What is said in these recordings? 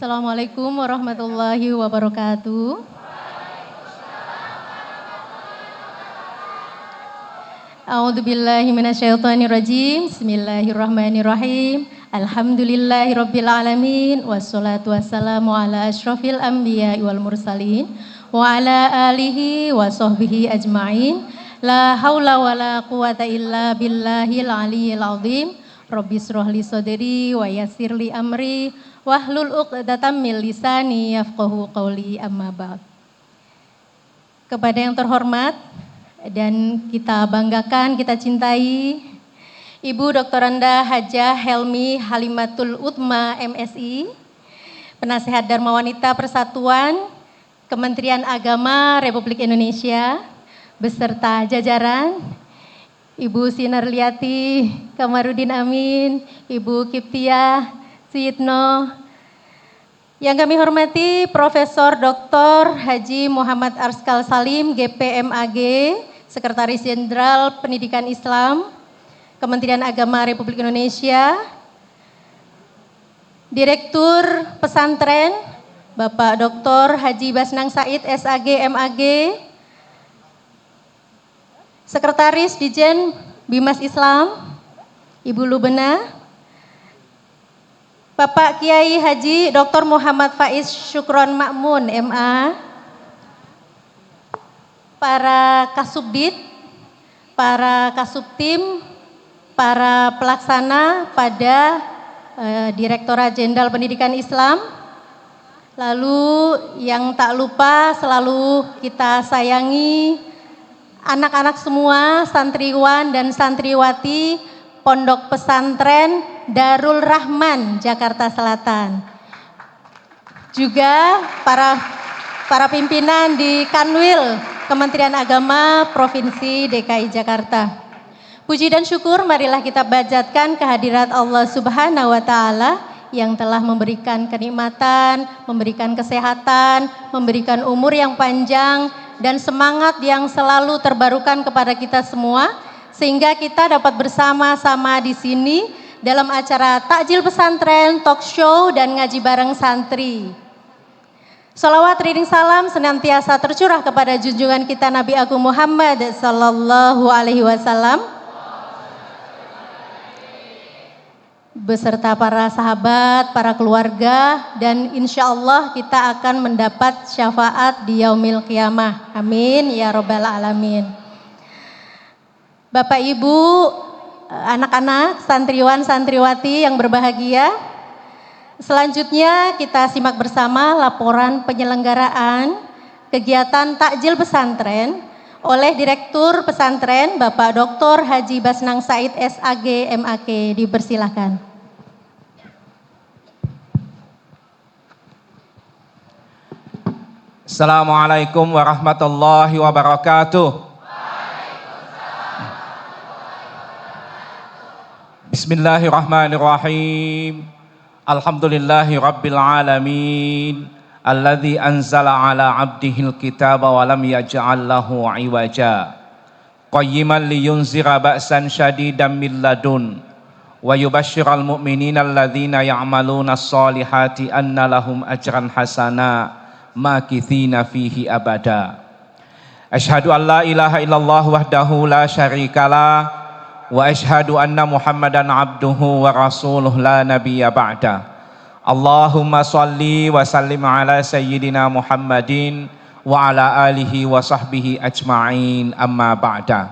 Assalamualaikum warahmatullahi wabarakatuh. A'udzubillahi minasyaitonirrajim. Bismillahirrahmanirrahim. Alhamdulillahirabbil alamin wassalatu wassalamu ala asyrofil anbiya'i wal mursalin wa ala alihi wa sahbihi ajmain. La haula wala quwata illa billahil aliyyil azim. Rabbis shrahli sadri wa yassirli amri wahlul 'uqdatam min lisani yafqahu qawli, amma ba'd. Kepada yang terhormat dan kita banggakan, kita cintai Ibu Dr. Anda Hajah Helmi Halimatul Utma MSI, Penasehat Dharma Wanita Persatuan Kementerian Agama Republik Indonesia beserta jajaran, Ibu Sinarliati Kamarudin Amin, Ibu Kiptiah Suyitno, yang kami hormati Profesor Dr. Haji Muhammad Arskal Salim, GPMAG, Sekretaris Jenderal Pendidikan Islam, Kementerian Agama Republik Indonesia, Direktur Pesantren, Bapak Dr. Haji Basnang Said, SAG, MAG, Sekretaris Dijen Bimas Islam, Ibu Lubena, Bapak Kiai Haji Dr. Muhammad Faiz Syukron Makmun, MA, para Kasubdit, para Kasubtim, para pelaksana pada Direktorat Jenderal Pendidikan Islam, lalu yang tak lupa selalu kita sayangi anak-anak semua, santriwan dan santriwati Pondok Pesantren Darul Rahman, Jakarta Selatan. Juga para pimpinan di Kanwil Kementerian Agama Provinsi DKI Jakarta. Puji dan syukur marilah kita panjatkan kehadirat Allah Subhanahu wa taala yang telah memberikan kenikmatan, memberikan kesehatan, memberikan umur yang panjang dan semangat yang selalu terbarukan kepada kita semua, sehingga kita dapat bersama-sama di sini dalam acara Takjil Pesantren, talk show, dan ngaji bareng santri. Salawat riding salam senantiasa tercurah kepada junjungan kita Nabi Agung Muhammad sallallahu alaihi wasallam beserta para sahabat, para keluarga, dan insya Allah kita akan mendapat syafaat di yaumil qiyamah. Amin ya robbal alamin. Bapak Ibu, anak-anak, santriwan, santriwati yang berbahagia, selanjutnya kita simak bersama laporan penyelenggaraan kegiatan Takjil Pesantren oleh Direktur Pesantren Bapak Dr. Haji Basnang Said, SAG, MAG. Dipersilahkan. Assalamualaikum warahmatullahi wabarakatuh. Bismillahirrahmanirrahim. Alhamdulillahi rabbil alamin. Alladzi anzala ala abdihil kitaba wa lam yaj'al lahu iwaja. Qayyiman liyunzira ba'san syadidan min ladun wa yubashshiral mu'minina alladzina ya'maluna as-solihati anna lahum ajran hasana makithina fihi abada. Asyhadu an la ilaha illallah wahdahu la syarikalah wa asyhadu anna Muhammadan abduhu wa rasuluh la nabiyya ba'da. Allahumma salli wa sallim ala sayyidina Muhammadin wa ala alihi wa sahbihi ajma'in, amma ba'da.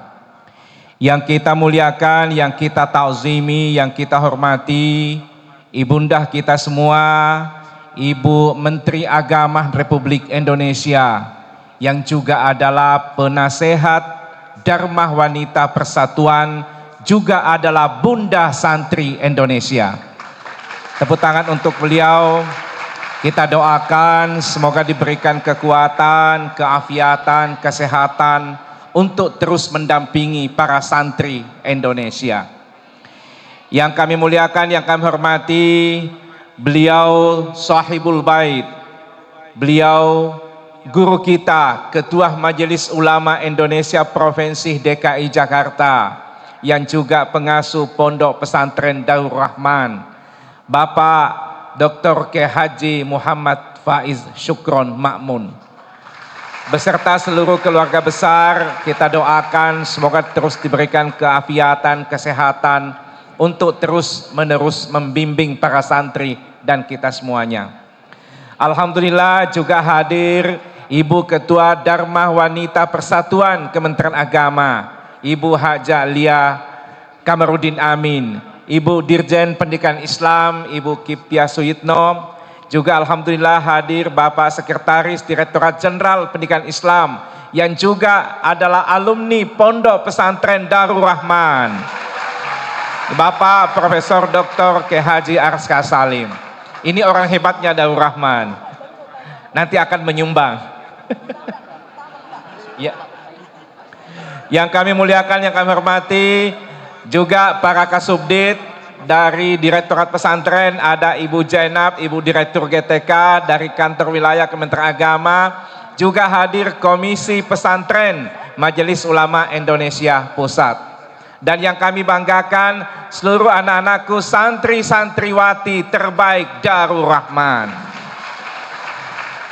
Yang kita muliakan, yang kita ta'zimi, yang kita hormati, ibundah kita semua, Ibu Menteri Agama Republik Indonesia, yang juga adalah penasehat Dharma Wanita Persatuan, juga adalah Bunda Santri Indonesia. Tepuk tangan untuk beliau. Kita doakan semoga diberikan kekuatan, keafiatan, kesehatan untuk terus mendampingi para santri Indonesia. Yang kami muliakan, yang kami hormati, beliau sahibul bait, beliau guru kita, Ketua Majelis Ulama Indonesia Provinsi DKI Jakarta, yang juga pengasuh Pondok Pesantren Darul Rahman, Bapak Dr. K. Haji Muhammad Faiz Syukron Ma'mun. Beserta seluruh keluarga besar, kita doakan semoga terus diberikan keafiatan, kesehatan untuk terus menerus membimbing para santri dan kita semuanya. Alhamdulillah juga hadir Ibu Ketua Dharma Wanita Persatuan Kementerian Agama, Ibu Haja Lia Kamarudin Amin, Ibu Dirjen Pendidikan Islam, Ibu Kiptia Suyitno. Juga alhamdulillah hadir Bapak Sekretaris Direktorat Jenderal Pendidikan Islam yang juga adalah alumni Pondok Pesantren Darul Rahman, Bapak Profesor Dr. K. Haji Arska Salim. Ini orang hebatnya Darul Rahman, nanti akan menyumbang. Ya. Yang kami muliakan, yang kami hormati juga para Kasubdit dari Direktorat Pesantren, ada Ibu Jainab, Ibu Direktur GTK dari Kantor Wilayah Kementerian Agama, juga hadir Komisi Pesantren Majelis Ulama Indonesia Pusat. Dan yang kami banggakan, seluruh anak-anakku santri-santriwati terbaik Darul Rahman.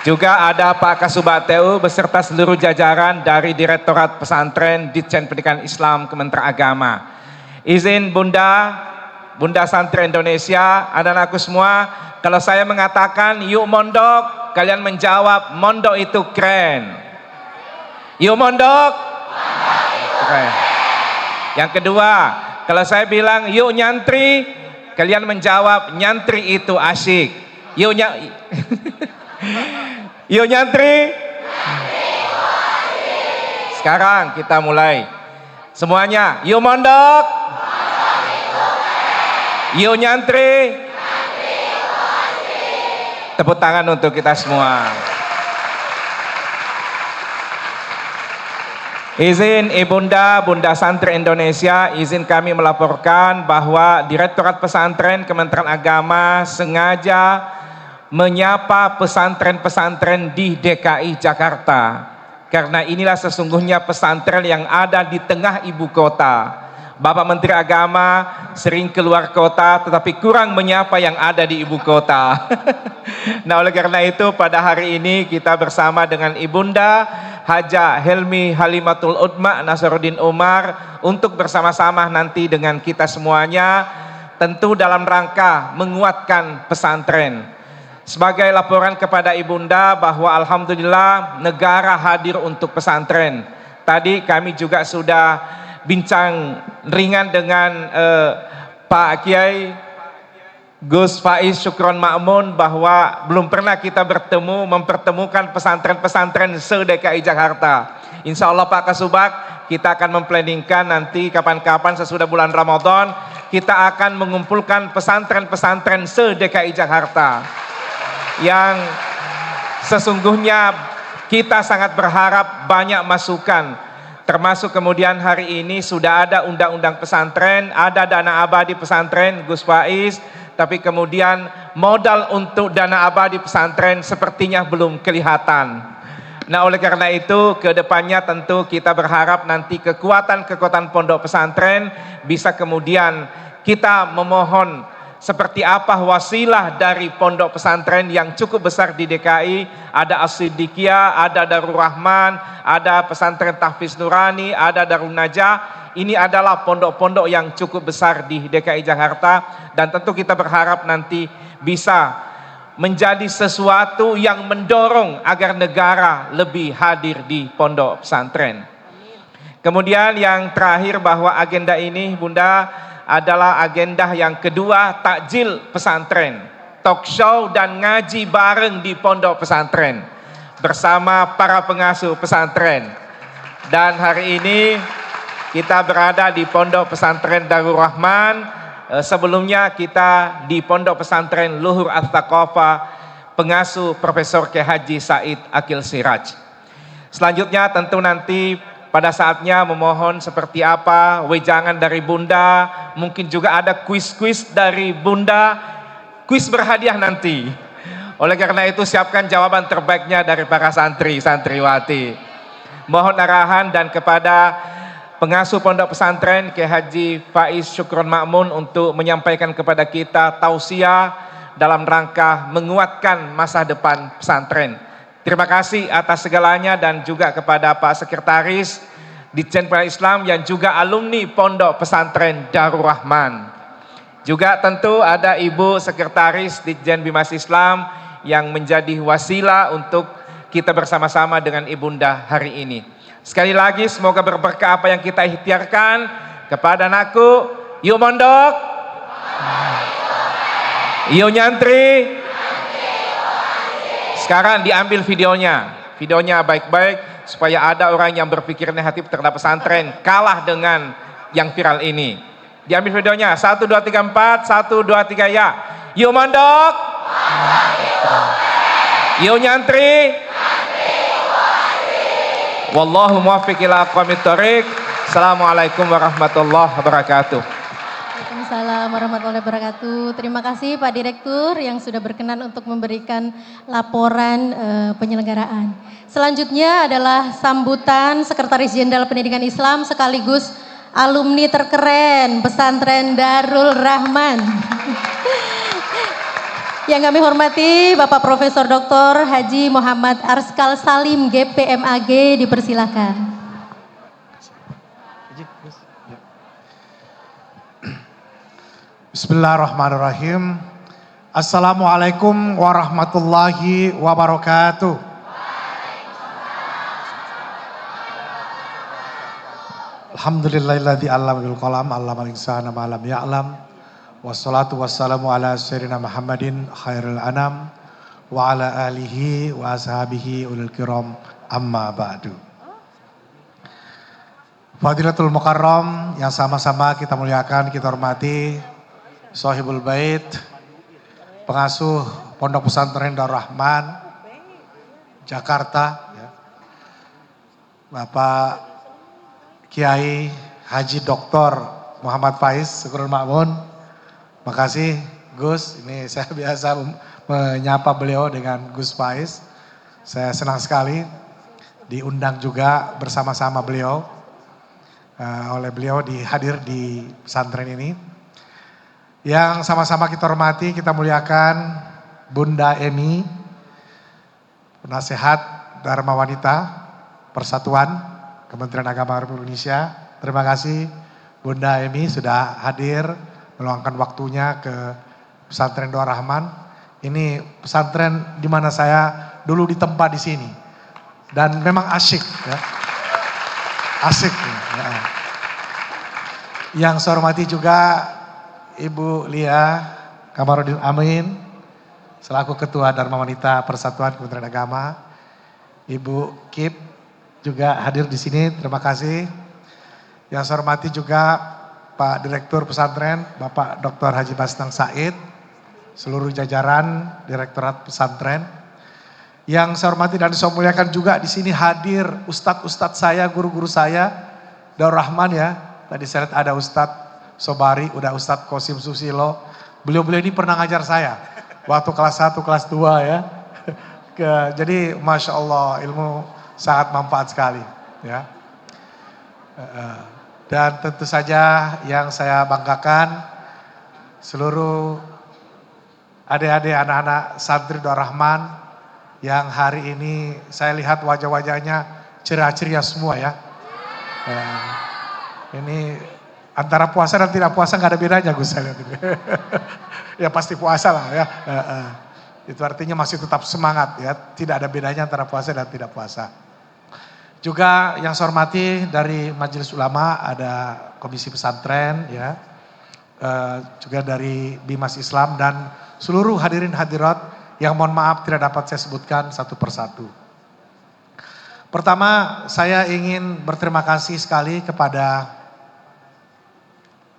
Juga ada Pak Kasubag TU beserta seluruh jajaran dari Direktorat Pesantren Ditjen Pendidikan Islam Kementerian Agama. Izin Bunda Santri Indonesia, anak-anakku semua, kalau saya mengatakan yuk mondok, kalian menjawab mondok itu keren. Yuk mondok, keren. Yang kedua, kalau saya bilang yuk nyantri, kalian menjawab nyantri itu asyik. Yuk yuk nyantri. Sekarang kita mulai. Semuanya, yuk mondok. Yuk nyantri. Tepuk tangan untuk kita semua. Izin Ibunda, Bunda Santri Indonesia, izin kami melaporkan bahwa Direktorat Pesantren Kementerian Agama sengaja menyapa pesantren-pesantren di DKI Jakarta. Karena inilah sesungguhnya pesantren yang ada di tengah ibu kota. Bapak Menteri Agama sering keluar kota tetapi kurang menyapa yang ada di ibu kota. Nah, oleh karena itu pada hari ini kita bersama dengan Ibunda Haja Helmi Halimatul Udma Nasaruddin Umar untuk bersama-sama nanti dengan kita semuanya tentu dalam rangka menguatkan pesantren. Sebagai laporan kepada Ibunda bahwa alhamdulillah negara hadir untuk pesantren. Tadi kami juga sudah bincang ringan dengan Pak Kiai Gus Faiz Syukron Ma'mun bahwa belum pernah kita bertemu mempertemukan pesantren-pesantren se-DKI Jakarta. Insya Allah Pak Kasubag, kita akan memplanningkan nanti kapan-kapan sesudah bulan Ramadan kita akan mengumpulkan pesantren-pesantren se-DKI Jakarta yang sesungguhnya kita sangat berharap banyak masukan. Termasuk kemudian hari ini sudah ada undang-undang pesantren, ada dana abadi pesantren Gus Faiz, tapi kemudian modal untuk dana abadi pesantren sepertinya belum kelihatan. Nah, oleh karena itu ke depannya tentu kita berharap nanti kekuatan-kekuatan pondok pesantren bisa kemudian kita memohon seperti apa wasilah dari pondok pesantren yang cukup besar di DKI. Ada As-Siddiqiyah, ada Darul Rahman, ada pesantren Tahfiz Nurani, ada Darul Najah. Ini adalah pondok-pondok yang cukup besar di DKI Jakarta dan tentu kita berharap nanti bisa menjadi sesuatu yang mendorong agar negara lebih hadir di pondok pesantren. Kemudian yang terakhir bahwa agenda ini Bunda adalah agenda yang kedua, takjil pesantren, talk show dan ngaji bareng di pondok pesantren bersama para pengasuh pesantren. Dan hari ini kita berada di pondok pesantren Darul Rahman, sebelumnya kita di pondok pesantren Luhur Al-Thaqafah, pengasuh Profesor K. Haji Said Akil Siraj. Selanjutnya tentu nanti pada saatnya memohon seperti apa wejangan dari Bunda, mungkin juga ada kuis-kuis dari Bunda, kuis berhadiah nanti. Oleh karena itu siapkan jawaban terbaiknya dari para santri santriwati. Mohon arahan dan kepada pengasuh pondok pesantren K. Haji Faiz Syukron Ma'mun untuk menyampaikan kepada kita tausiah dalam rangka menguatkan masa depan pesantren. Terima kasih atas segalanya dan juga kepada Pak Sekretaris Ditjen Pendidikan Islam yang juga alumni Pondok Pesantren Darul Rahman. Juga tentu ada Ibu Sekretaris Ditjen Bimas Islam yang menjadi wasilah untuk kita bersama-sama dengan Ibunda hari ini. Sekali lagi semoga berberkah apa yang kita ikhtiarkan. Kepada anakku, yuk mondok, yuk nyantri. Sekarang diambil videonya baik-baik supaya ada orang yang berpikir negatif terhadap pesantren kalah dengan yang viral ini. Diambil videonya, 1, 2, 3, 4, 1, 2, 3 ya. Yuk mondok, yuk nyantri. Wallahu muwaffiq ila aqwamit thoriq. Assalamualaikum warahmatullahi wabarakatuh. Waalaikumsalam warahmatullahi wabarakatuh. Terima kasih Pak Direktur yang sudah berkenan untuk memberikan laporan penyelenggaraan. Selanjutnya adalah sambutan Sekretaris Jenderal Pendidikan Islam sekaligus alumni terkeren Pesantren Darul Rahman. Yang kami hormati Bapak Profesor Dr. Haji Muhammad Arskal Salim GPMAG, dipersilakan. Bismillahirrahmanirrahim. Assalamualaikum warahmatullahi wabarakatuh. Alhamdulillahilladzi 'allama bil qalam 'allamal insana ma lam ya'lam. Wassalatu wassalamu ala sayyidina Muhammadin khairil anam wa ala alihi wa ashabihi ulil kiram amma ba'du. Fadilatul Mukarram yang sama-sama kita muliakan, kita hormati, Sohibul Bait, pengasuh Pondok Pesantren Darul Rahman, Jakarta, ya. Bapak Kiai Haji Dr. Muhammad Faiz Syukurul Ma'mun. Makasih Gus, ini saya biasa menyapa beliau dengan Gus Faiz. Saya senang sekali diundang juga bersama-sama beliau. Oleh beliau hadir di pesantren ini. Yang sama-sama kita hormati, kita muliakan Bunda Emi, penasehat Dharma Wanita Persatuan Kementerian Agama Republik Indonesia. Terima kasih Bunda Emi sudah hadir meluangkan waktunya ke pesantren Darul Rahman. Ini pesantren di mana saya dulu ditempa di sini dan memang asyik, ya. Asyik. Ya. Yang saya hormati juga Ibu Lia Kamarudin Amin selaku Ketua Dharma Wanita Persatuan Kementerian Agama. Ibu Kip juga hadir di sini. Terima kasih. Yang saya hormati juga Pak Direktur Pesantren, Bapak Dr. Haji Bastang Said, seluruh jajaran Direktorat Pesantren. Yang saya hormati dan saya muliakan juga di sini hadir ustadz-ustadz saya, guru-guru saya, Darul Rahman ya. Tadi saya lihat ada Ustadz Sobari, udah Ustadz Qasim Susilo. Beliau-beliau ini pernah ngajar saya waktu kelas 1, kelas 2 ya. Jadi Masya Allah ilmu sangat manfaat sekali ya. Dan tentu saja yang saya banggakan seluruh adik-adik anak-anak santri Darul Rahman yang hari ini saya lihat wajah-wajahnya ceria-ceria semua ya. Ini antara puasa dan tidak puasa nggak ada bedanya Gus saya lihat ini. Ya pasti puasa lah ya. Itu artinya masih tetap semangat ya. Tidak ada bedanya antara puasa dan tidak puasa. Juga yang saya hormati dari Majelis Ulama ada Komisi Pesantren ya, juga dari Bimas Islam dan seluruh hadirin hadirat yang mohon maaf tidak dapat saya sebutkan satu persatu. Pertama saya ingin berterima kasih sekali kepada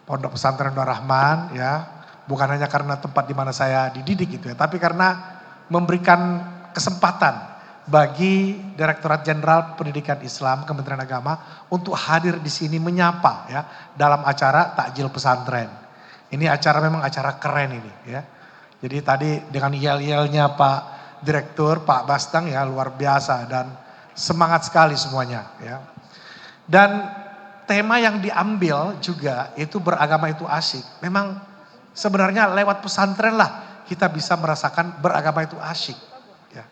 Pondok Pesantren Darul Rahman ya, bukan hanya karena tempat di mana saya dididik gitu ya, tapi karena memberikan kesempatan bagi Direktorat Jenderal Pendidikan Islam Kementerian Agama untuk hadir di sini menyapa ya dalam acara takjil pesantren. Ini acara memang acara keren ini ya. Jadi tadi dengan yel-yelnya Pak Direktur, Pak Bastang ya luar biasa dan semangat sekali semuanya ya. Dan tema yang diambil juga itu beragama itu asyik. Memang sebenarnya lewat pesantren lah kita bisa merasakan beragama itu asyik. Ya.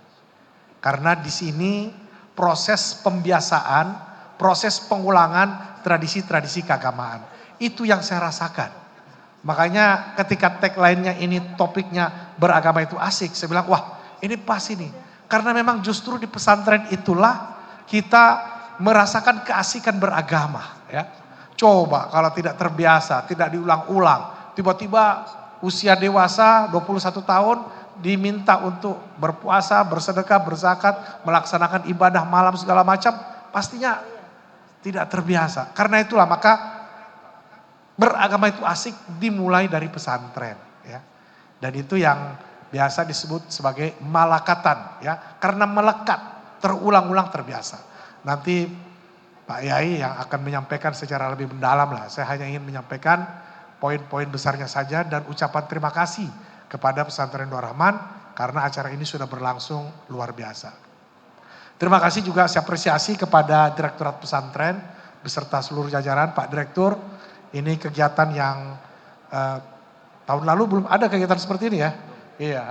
Karena di sini proses pembiasaan, proses pengulangan tradisi-tradisi keagamaan. Itu yang saya rasakan. Makanya ketika tagline-nya ini topiknya beragama itu asik, saya bilang wah ini pas ini. Karena memang justru di pesantren itulah kita merasakan keasikan beragama. Ya. Coba kalau tidak terbiasa, tidak diulang-ulang, tiba-tiba usia dewasa 21 tahun diminta untuk berpuasa, bersedekah, berzakat, melaksanakan ibadah malam segala macam, pastinya tidak terbiasa. Karena itulah maka beragama itu asik dimulai dari pesantren. Ya. Dan itu yang biasa disebut sebagai malakatan. Ya. Karena melekat, terulang-ulang terbiasa. Nanti Pak Yai yang akan menyampaikan secara lebih mendalam lah. Saya hanya ingin menyampaikan poin-poin besarnya saja dan ucapan terima kasih kepada Pesantren Nur Rahman karena acara ini sudah berlangsung luar biasa. Terima kasih juga saya apresiasi kepada Direktorat Pesantren beserta seluruh jajaran. Pak Direktur, ini kegiatan yang tahun lalu belum ada kegiatan seperti ini ya. Iya.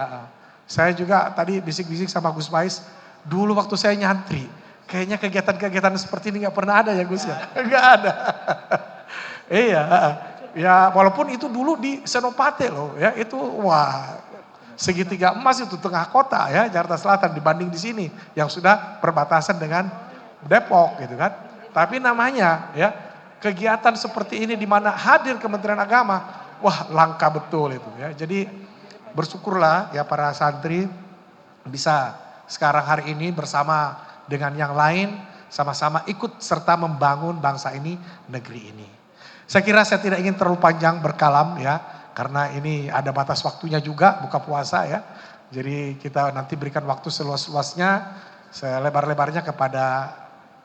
Saya juga tadi bisik-bisik sama Gus Mais, dulu waktu saya nyantri. Kayaknya kegiatan-kegiatan seperti ini gak pernah ada ya Gus ya? Gak ada. Iya, ya walaupun itu dulu di Senopati loh ya, itu wah segitiga emas itu tengah kota ya Jakarta Selatan dibanding di sini yang sudah perbatasan dengan Depok gitu kan. Tapi namanya ya kegiatan seperti ini di mana hadir Kementerian Agama, wah langka betul itu ya. Jadi bersyukurlah ya para santri bisa sekarang hari ini bersama dengan yang lain sama-sama ikut serta membangun bangsa ini, negeri ini. Saya kira saya tidak ingin terlalu panjang berkalam ya, karena ini ada batas waktunya juga buka puasa ya. Jadi kita nanti berikan waktu seluas-luasnya, selebar-lebarnya kepada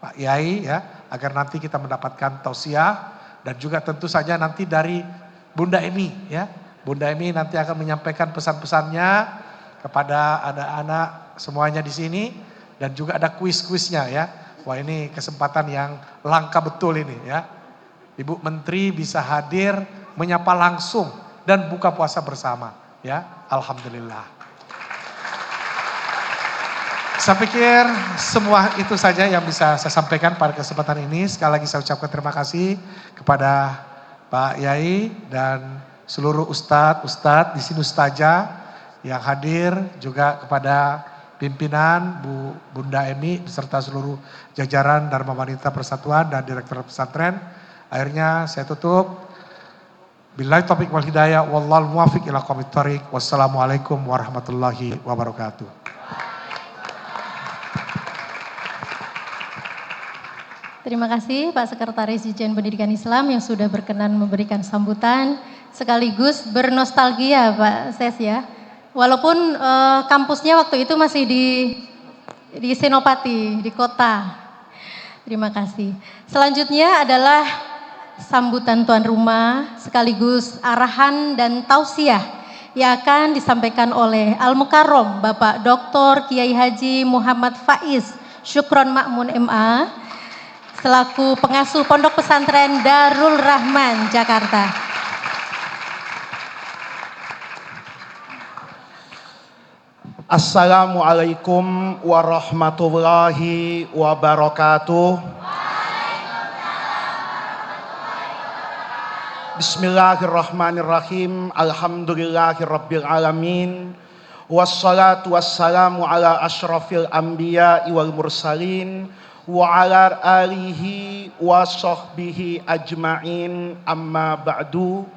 Pak Yai ya, agar nanti kita mendapatkan tausiah dan juga tentu saja nanti dari Bunda Emi ya. Bunda Emi nanti akan menyampaikan pesan-pesannya kepada anak-anak semuanya di sini. Dan juga ada kuis-kuisnya ya. Wah ini kesempatan yang langka betul ini ya. Ibu Menteri bisa hadir menyapa langsung dan buka puasa bersama ya. Alhamdulillah. Saya pikir semua itu saja yang bisa saya sampaikan pada kesempatan ini. Sekali lagi saya ucapkan terima kasih kepada Pak Yai dan seluruh ustadz di sini ustazah yang hadir, juga kepada pimpinan Bunda Emi beserta seluruh jajaran Dharma Wanita Persatuan dan Direktur Pesantren. Akhirnya saya tutup. Billahi taufiq wal hidayah wallahul muwaffiq ila aqwamit thoriq. Wassalamualaikum warahmatullahi wabarakatuh. Terima kasih Pak Sekretaris Dirjen Pendidikan Islam yang sudah berkenan memberikan sambutan sekaligus bernostalgia Pak Ses ya. Walaupun kampusnya waktu itu masih di Senopati, di kota. Terima kasih. Selanjutnya adalah sambutan tuan rumah sekaligus arahan dan tausiah yang akan disampaikan oleh Al-Mukarrom Bapak Dr. Kiai Haji Muhammad Faiz Syukron Makmun MA selaku pengasuh Pondok Pesantren Darul Rahman Jakarta. Assalamualaikum warahmatullahi wabarakatuh. Bismillahirrahmanirrahim. Alhamdulillahirabbil alamin. Wassalatu wassalamu ala asyrafil anbiya'i wal mursalin wa ala alihi wa sahbihi ajma'in, amma ba'du.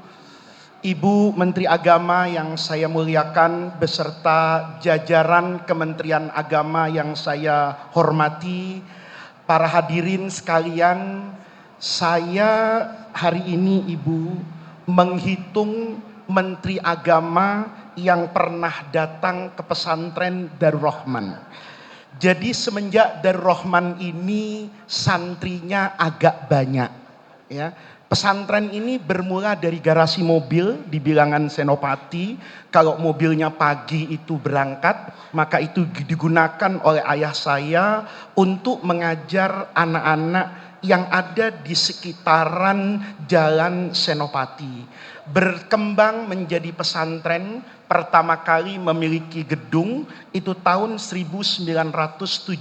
Ibu Menteri Agama yang saya muliakan beserta jajaran Kementerian Agama yang saya hormati, para hadirin sekalian, saya hari ini Ibu menghitung Menteri Agama yang pernah datang ke pesantren Darul Rahman. Jadi semenjak Darul Rahman ini santrinya agak banyak ya. Pesantren ini bermula dari garasi mobil di bilangan Senopati. Kalau mobilnya pagi itu berangkat, maka itu digunakan oleh ayah saya untuk mengajar anak-anak yang ada di sekitaran Jalan Senopati. Berkembang menjadi pesantren pertama kali memiliki gedung itu tahun 1975,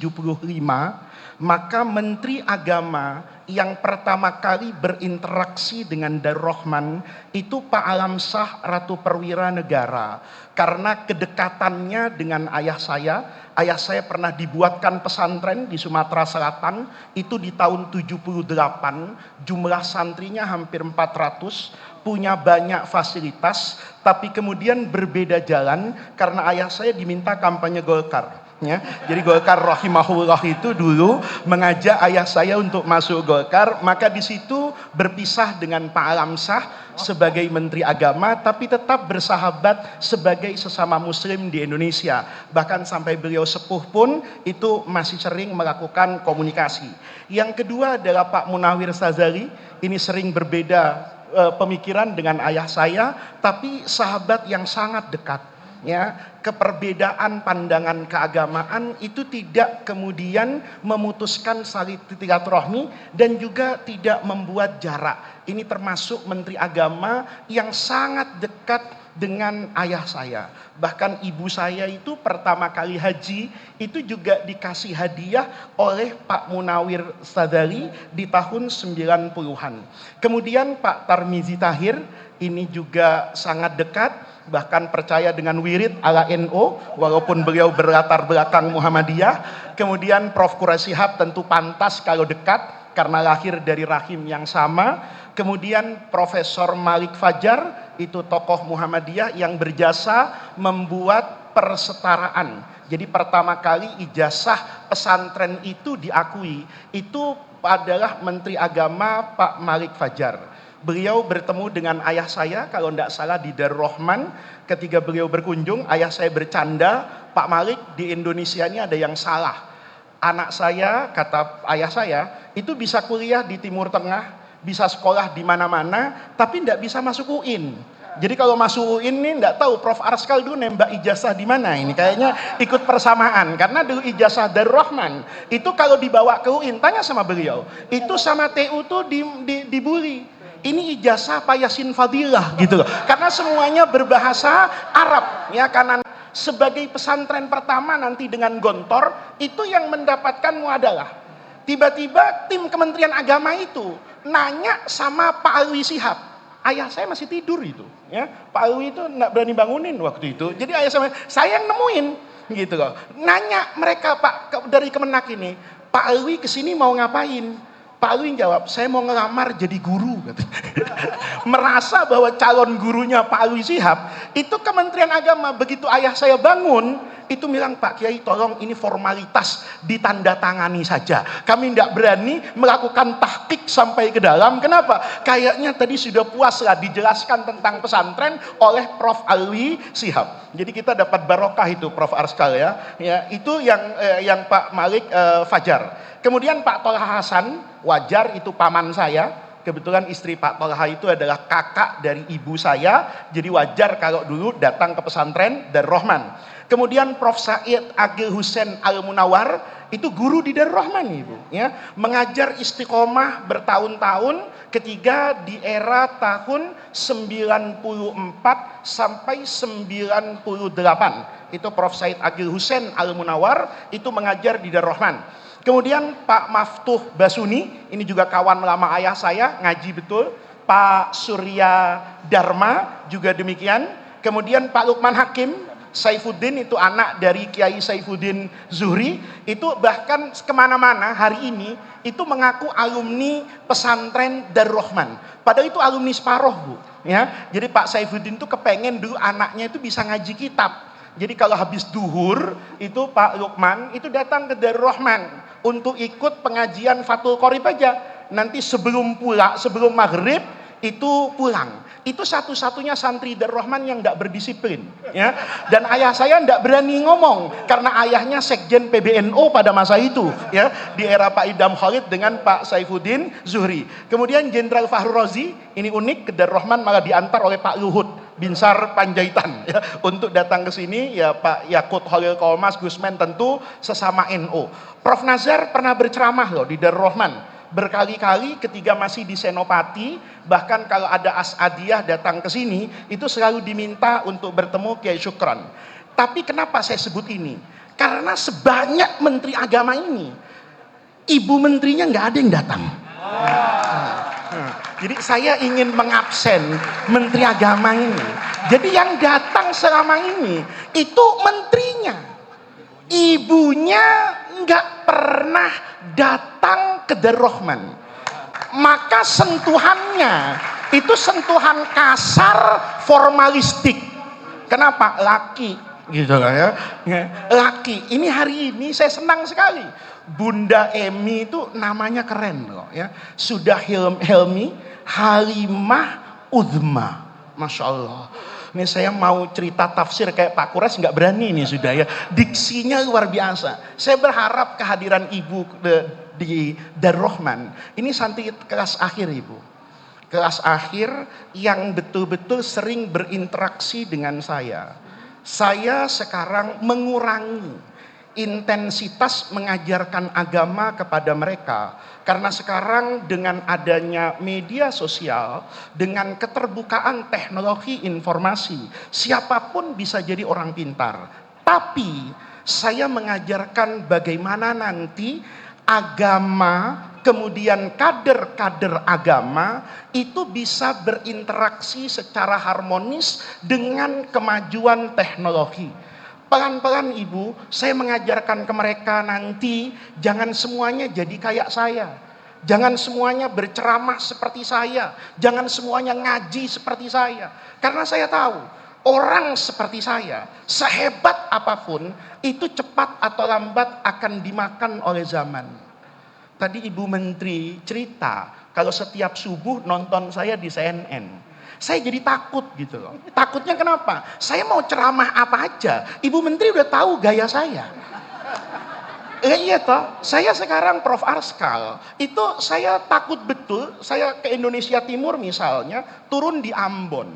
maka Menteri Agama yang pertama kali berinteraksi dengan Darul Rahman itu Pak Alamsyah Ratu Perwira Negara. Karena kedekatannya dengan ayah saya pernah dibuatkan pesantren di Sumatera Selatan, itu di tahun 78, jumlah santrinya hampir 400, punya banyak fasilitas, tapi kemudian berbeda jalan karena ayah saya diminta kampanye Golkar. Ya, jadi Golkar rahimahullah itu dulu mengajak ayah saya untuk masuk Golkar, maka di situ berpisah dengan Pak Alamsyah sebagai Menteri Agama, tapi tetap bersahabat sebagai sesama Muslim di Indonesia. Bahkan sampai beliau sepuh pun itu masih sering melakukan komunikasi. Yang kedua adalah Pak Munawir Sazali, ini sering berbeda pemikiran dengan ayah saya, tapi sahabat yang sangat dekat. Ya, keperbedaan pandangan keagamaan itu tidak kemudian memutuskan silaturahmi dan juga tidak membuat jarak. Ini termasuk Menteri Agama yang sangat dekat dengan ayah saya. Bahkan ibu saya itu pertama kali haji itu juga dikasih hadiah oleh Pak Munawir Sadali di tahun 90-an. Kemudian Pak Tarmizi Tahir ini juga sangat dekat, bahkan percaya dengan wirid ala NU walaupun beliau berlatar belakang Muhammadiyah. Kemudian Prof. Quraish Shihab tentu pantas kalau dekat karena lahir dari rahim yang sama. Kemudian Profesor Malik Fajar itu tokoh Muhammadiyah yang berjasa membuat persetaraan. Jadi pertama kali ijazah pesantren itu diakui itu adalah Menteri Agama Pak Malik Fajar. Beliau bertemu dengan ayah saya kalau tidak salah di Darul Rahman. Ketika beliau berkunjung, ayah saya bercanda, Pak Malik, di Indonesia ini ada yang salah. Anak saya, kata ayah saya, itu bisa kuliah di Timur Tengah, bisa sekolah di mana-mana, tapi tidak bisa masuk UIN. Jadi kalau masuk UIN ini tidak tahu Prof. Arskal dulu nembak ijazah di mana ini. Kayaknya ikut persamaan. Karena dulu ijazah Darul Rahman, itu kalau dibawa ke UIN, tanya sama beliau, itu sama TU tuh dibully. Ini ijazah Pak Yasin Fadilah gitu loh. Karena semuanya berbahasa Arab ya, karena sebagai pesantren pertama nanti dengan Gontor itu yang mendapatkan muadalah. Tiba-tiba tim Kementerian Agama itu nanya sama Pak Alwi Shihab. Ayah saya masih tidur itu ya. Pak Alwi itu enggak berani bangunin waktu itu. Jadi ayah saya yang nemuin gitu loh. Nanya mereka Pak dari Kemenak ini, Pak Alwi kesini mau ngapain? Pak Alwi jawab, saya mau ngelamar jadi guru. Merasa bahwa calon gurunya Pak Alwi Shihab, itu Kementerian Agama. Begitu ayah saya bangun, itu bilang, Pak Kiai tolong ini formalitas ditandatangani saja. Kami tidak berani melakukan tahqiq sampai ke dalam. Kenapa? Kayaknya tadi sudah puas lah dijelaskan tentang pesantren oleh Prof. Alwi Shihab. Jadi kita dapat barokah itu Prof. Arskal ya. Ya itu yang Pak Malik Fajar. Kemudian Pak Tolha Hasan, wajar itu paman saya. Kebetulan istri Pak Tolha itu adalah kakak dari ibu saya. Jadi wajar kalau dulu datang ke pesantren Darul Rahman. Kemudian Prof. Said Agil Hussein Al-Munawar, itu guru di Darul Rahman ibu. Ya, mengajar istiqomah bertahun-tahun ketika di era tahun 94 sampai 98. Itu Prof. Said Agil Hussein Al-Munawar, itu mengajar di Darul Rahman. Kemudian Pak Maftuh Basuni, ini juga kawan lama ayah saya, ngaji betul. Pak Surya Dharma juga demikian. Kemudian Pak Lukman Hakim, Saifuddin itu anak dari Kiai Saifuddin Zuhri, itu bahkan kemana-mana hari ini itu mengaku alumni pesantren Darul Rahman. Padahal itu alumni separuh bu. Ya, jadi Pak Saifuddin itu kepengen dulu anaknya itu bisa ngaji kitab. Jadi kalau habis duhur itu Pak Lukman itu datang ke Darul Rahman untuk ikut pengajian Fathul Qorib aja. Nanti sebelum maghrib itu pulang. Itu satu-satunya santri Darul Rahman yang tidak berdisiplin. Ya. Dan ayah saya tidak berani ngomong karena ayahnya sekjen PBNU pada masa itu. Ya, di era Pak Idam Khalid dengan Pak Saifuddin Zuhri. Kemudian Jenderal Fahru Rozi, ini unik, ke Darul Rahman malah diantar oleh Pak Luhut Binsar Panjaitan ya, untuk datang ke sini ya. Pak Yakut Khalil Kolmas Gusmen tentu sesama NU. Prof. Nazar pernah berceramah loh di Darul Rahman. Berkali-kali ketika masih di Senopati, bahkan kalau ada As'adiyah datang ke sini, itu selalu diminta untuk bertemu Kiai Syukron. Tapi kenapa saya sebut ini? Karena sebanyak menteri agama ini, ibu menterinya nggak ada yang datang. Jadi saya ingin mengabsen menteri agama ini. Jadi yang datang selama ini itu menterinya. Ibunya nggak pernah datang ke Darrohman. Maka sentuhannya itu sentuhan kasar, formalistik. Kenapa? Laki, gitu lah ya. Laki. Ini hari ini saya senang sekali. Bunda Emi itu namanya keren loh ya. Sudah Helmi, Halimah Uzma. Masya Allah. Ini saya mau cerita tafsir kayak Pak Kures nggak berani nih sudah ya. Diksinya luar biasa. Saya berharap kehadiran ibu di Darrohman ini santri kelas akhir ibu. Kelas akhir yang betul-betul sering berinteraksi dengan saya. Saya sekarang mengurangi intensitas mengajarkan agama kepada mereka. Karena sekarang dengan adanya media sosial, dengan keterbukaan teknologi informasi, siapapun bisa jadi orang pintar. Tapi saya mengajarkan bagaimana nanti agama, kemudian kader-kader agama itu bisa berinteraksi secara harmonis dengan kemajuan teknologi. Pelan-pelan ibu, saya mengajarkan ke mereka nanti jangan semuanya jadi kayak saya. Jangan semuanya berceramah seperti saya. Jangan semuanya ngaji seperti saya. Karena saya tahu, orang seperti saya, sehebat apapun, itu cepat atau lambat akan dimakan oleh zaman. Tadi Ibu Menteri cerita, kalau setiap subuh nonton saya di CNN. Saya jadi takut gitu loh. Takutnya kenapa? Saya mau ceramah apa aja, Ibu Menteri udah tahu gaya saya. Iya toh, saya sekarang Prof. Arskal, itu saya takut betul, saya ke Indonesia Timur misalnya, turun di Ambon.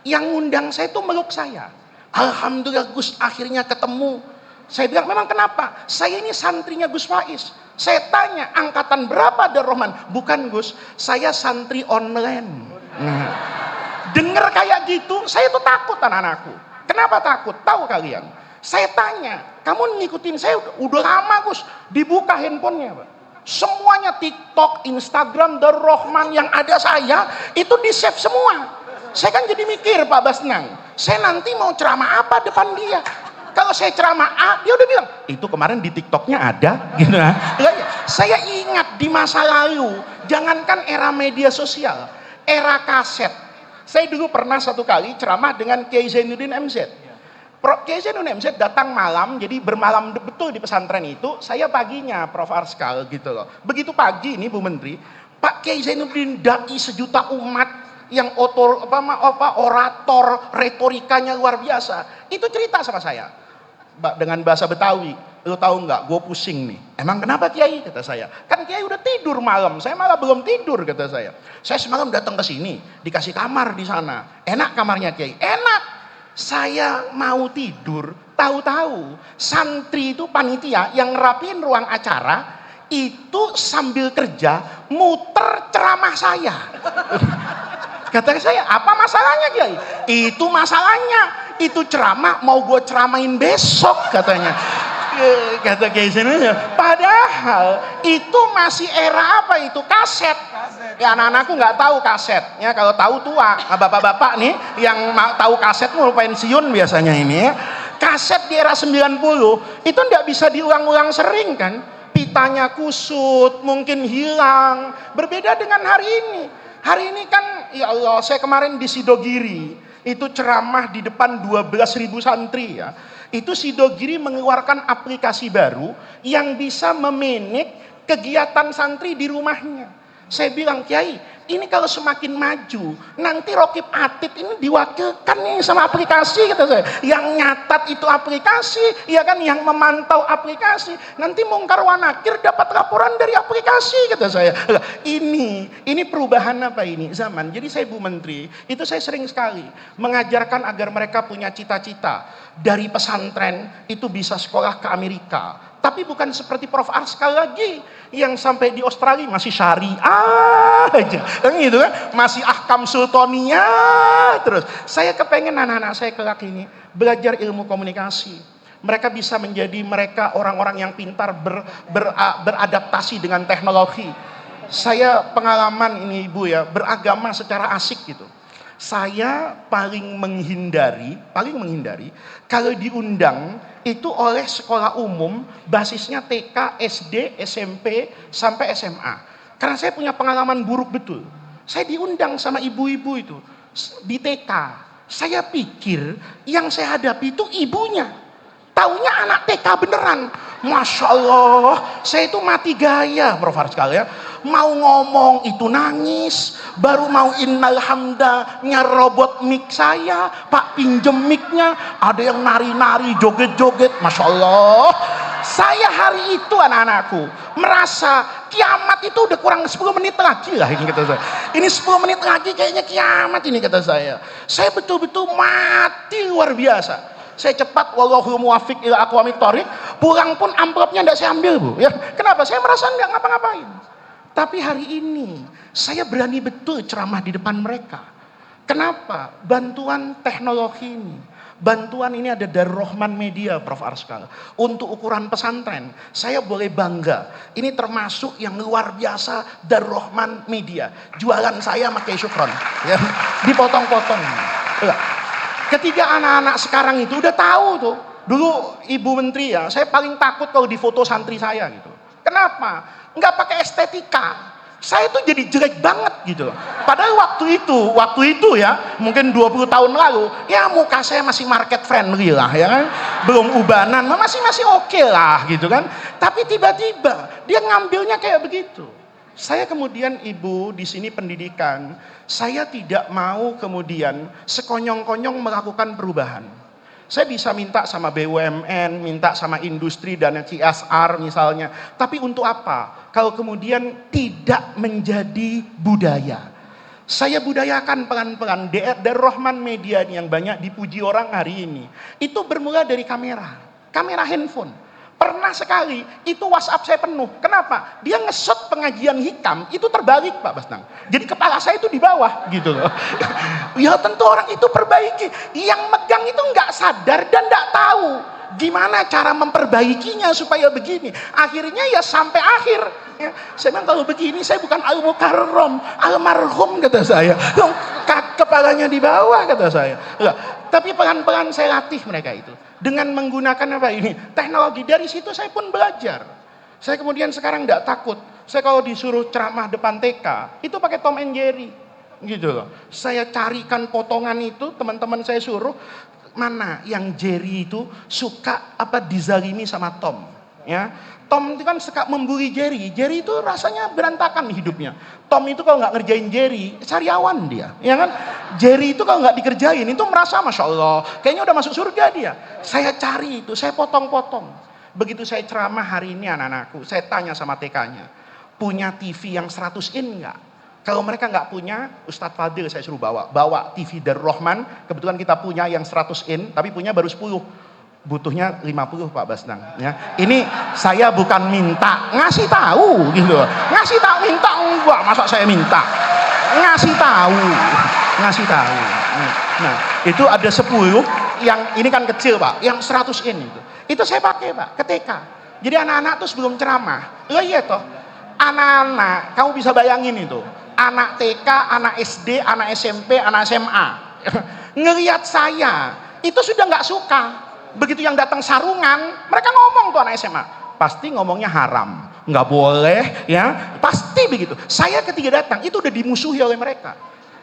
Yang ngundang saya itu meluk saya. Alhamdulillah Gus akhirnya ketemu. Saya bilang memang kenapa? Saya ini santrinya Gus Faiz. Saya tanya angkatan berapa Darrohman? Bukan Gus, saya santri online. Nah, dengar kayak gitu, saya tuh takut anak-anakku. Kenapa takut? Tahu kalian? Saya tanya, kamu ngikutin saya udah lama Gus, dibuka handphonenya Pak. Semuanya TikTok, Instagram, Darrohman yang ada saya, itu di save semua. Saya kan jadi mikir Pak Basnang, saya nanti mau ceramah apa depan dia? Kalau saya ceramah A, dia udah bilang, itu kemarin di TikToknya ada. Gitu. Saya ingat di masa lalu, jangankan era media sosial, era kaset. Saya dulu pernah satu kali ceramah dengan Kiai Zainuddin MZ. Kiai Zainuddin MZ datang malam, jadi bermalam betul di pesantren itu, saya paginya Prof. Arskal gitu loh. Begitu pagi ini Bu Menteri, Pak Kiai Zainuddin dai sejuta umat yang orator, retorikanya luar biasa. Itu cerita sama saya. Dengan bahasa Betawi, lu tahu nggak? Gue pusing nih. Emang kenapa Kiai? Kata saya. Kan Kiai udah tidur malam, saya malah belum tidur kata saya. Saya semalam datang ke sini, dikasih kamar di sana. Enak kamarnya Kiai? Enak. Saya mau tidur, tahu-tahu santri itu panitia yang ngerapiin ruang acara itu sambil kerja muter ceramah saya. Kata saya, apa masalahnya Kiai? Itu masalahnya. Itu ceramah mau gue ceramain besok katanya. Kata Kiai Zainuddin. Padahal itu masih era apa itu? Kaset. Ya anak-anakku nggak tahu kaset. Ya kalau tahu tua. Bapak-bapak nih yang tahu kaset mau pensiun biasanya ini ya. Kaset di era 90 itu nggak bisa diulang-ulang sering kan? Pitanya kusut, mungkin hilang. Berbeda dengan hari ini. Hari ini kan ya Allah, saya kemarin di Sidogiri. Itu ceramah di depan 12.000 santri ya. Itu Sidogiri mengeluarkan aplikasi baru yang bisa memanage kegiatan santri di rumahnya. Saya bilang, Kiai, ini kalau semakin maju, nanti Rokib Atid ini diwakilkan nih sama aplikasi, kata saya. Yang nyatat itu aplikasi, ya kan, yang memantau aplikasi. Nanti Mungkar Wanakir dapat laporan dari aplikasi, kata saya. Ini perubahan apa ini? Zaman. Jadi saya Bu Menteri, itu saya sering sekali mengajarkan agar mereka punya cita-cita. Dari pesantren itu bisa sekolah ke Amerika. Tapi bukan seperti Prof. Arskal lagi yang sampai di Australia masih syariah aja, kan gitu kan, masih ahkam sultaniyah terus. Saya kepengen anak-anak saya kelak ini belajar ilmu komunikasi. Mereka bisa menjadi mereka orang-orang yang pintar beradaptasi dengan teknologi. Saya pengalaman ini Ibu ya, beragama secara asik gitu. Saya paling menghindari kalau diundang itu oleh sekolah umum basisnya TK, SD, SMP sampai SMA. Karena saya punya pengalaman buruk betul. Saya diundang sama ibu-ibu itu di TK. Saya pikir yang saya hadapi itu ibunya. Taunya anak TK beneran. Masya Allah, saya itu mati gaya Prof. Arskal ya. Mau ngomong itu nangis, baru mau innal hamda nyerobot mic saya, Pak pinjem micnya, ada yang nari-nari, joget-joget, Masya Allah. Saya hari itu anak-anakku merasa kiamat itu udah kurang 10 menit lagi lah ini kata saya. Ini 10 menit lagi kayaknya kiamat ini kata saya. Saya betul-betul mati luar biasa. Saya cepat wallahu muwaffiq ila aqwamit thoriq, pulang pun amplopnya enggak saya ambil Bu ya. Kenapa? Saya merasa enggak ngapa-ngapain. Tapi hari ini saya berani betul ceramah di depan mereka. Kenapa? Bantuan teknologi ini. Bantuan ini ada dari Rahman Media Prof. Arskal. Untuk ukuran pesantren, saya boleh bangga. Ini termasuk yang luar biasa dari Rahman Media. Jualan saya pakai syukron. Ya, dipotong-potong. Ketika anak-anak sekarang itu udah tahu tuh. Dulu Ibu Menteri ya, saya paling takut kalau difoto santri saya gitu. Kenapa? Nggak pakai estetika. Saya tuh jadi jelek banget gitu. Padahal waktu itu ya, mungkin 20 tahun lalu, ya muka saya masih market friendly lah ya kan. Belum ubanan, masih oke lah gitu kan. Tapi tiba-tiba dia ngambilnya kayak begitu. Saya kemudian Ibu di sini pendidikan, saya tidak mau kemudian sekonyong-konyong melakukan perubahan. Saya bisa minta sama BUMN, minta sama industri dan CSR misalnya. Tapi untuk apa? Kalau kemudian tidak menjadi budaya. Saya budayakan pelan-pelan. Dari Rahman Media yang banyak dipuji orang hari ini. Itu bermula dari kamera handphone. Pernah sekali, itu WhatsApp saya penuh. Kenapa? Dia nge-shot pengajian hikam, itu terbalik Pak Basnang. Jadi kepala saya itu di bawah gitu loh. Ya tentu orang itu perbaiki. Yang megang itu nggak sadar dan nggak tahu gimana cara memperbaikinya supaya begini. Akhirnya ya sampai akhir. Ya, saya bilang kalau begini saya bukan al-mukarram, almarhum kata saya. Kepalanya di bawah kata saya. Tapi pelan-pelan saya latih mereka itu. Dengan menggunakan apa ini? Teknologi. Dari situ saya pun belajar. Saya kemudian sekarang tidak takut. Saya kalau disuruh ceramah depan TK, itu pakai Tom and Jerry. Gitu loh. Saya carikan potongan itu, teman-teman saya suruh, mana yang Jerry itu suka apa dizalimi sama Tom. Ya. Tom itu kan suka membuli Jerry. Jerry itu rasanya berantakan hidupnya. Tom itu kalau nggak ngerjain Jerry, sariawan dia, ya kan? Jerry itu kalau nggak dikerjain, itu merasa Masya Allah, kayaknya udah masuk surga dia. Saya cari itu, saya potong-potong. Begitu saya ceramah hari ini anak-anakku, saya tanya sama TK-nya, punya TV yang 100 in nggak? Kalau mereka nggak punya, Ustadz Fadil saya suruh bawa TV dari Rahman. Kebetulan kita punya yang 100 in, tapi punya baru 10. Butuhnya 50 Pak Basnang ya. Ini saya bukan minta, ngasih tahu gitu. Ngasih tahu minta enggak, masa saya minta. Ngasih tahu. Nah, itu ada 10 yang ini kan kecil Pak, yang 100 in itu. Itu saya pakai Pak, ke TK. Jadi anak-anak tuh sebelum ceramah, iya toh. Anak-anak, kamu bisa bayangin itu. Anak TK, anak SD, anak SMP, anak SMA. Ngelihat saya, itu sudah nggak suka. Begitu yang datang sarungan, mereka ngomong tuh anak SMA. Pasti ngomongnya haram, nggak boleh ya. Pasti begitu. Saya ketika datang, itu udah dimusuhi oleh mereka.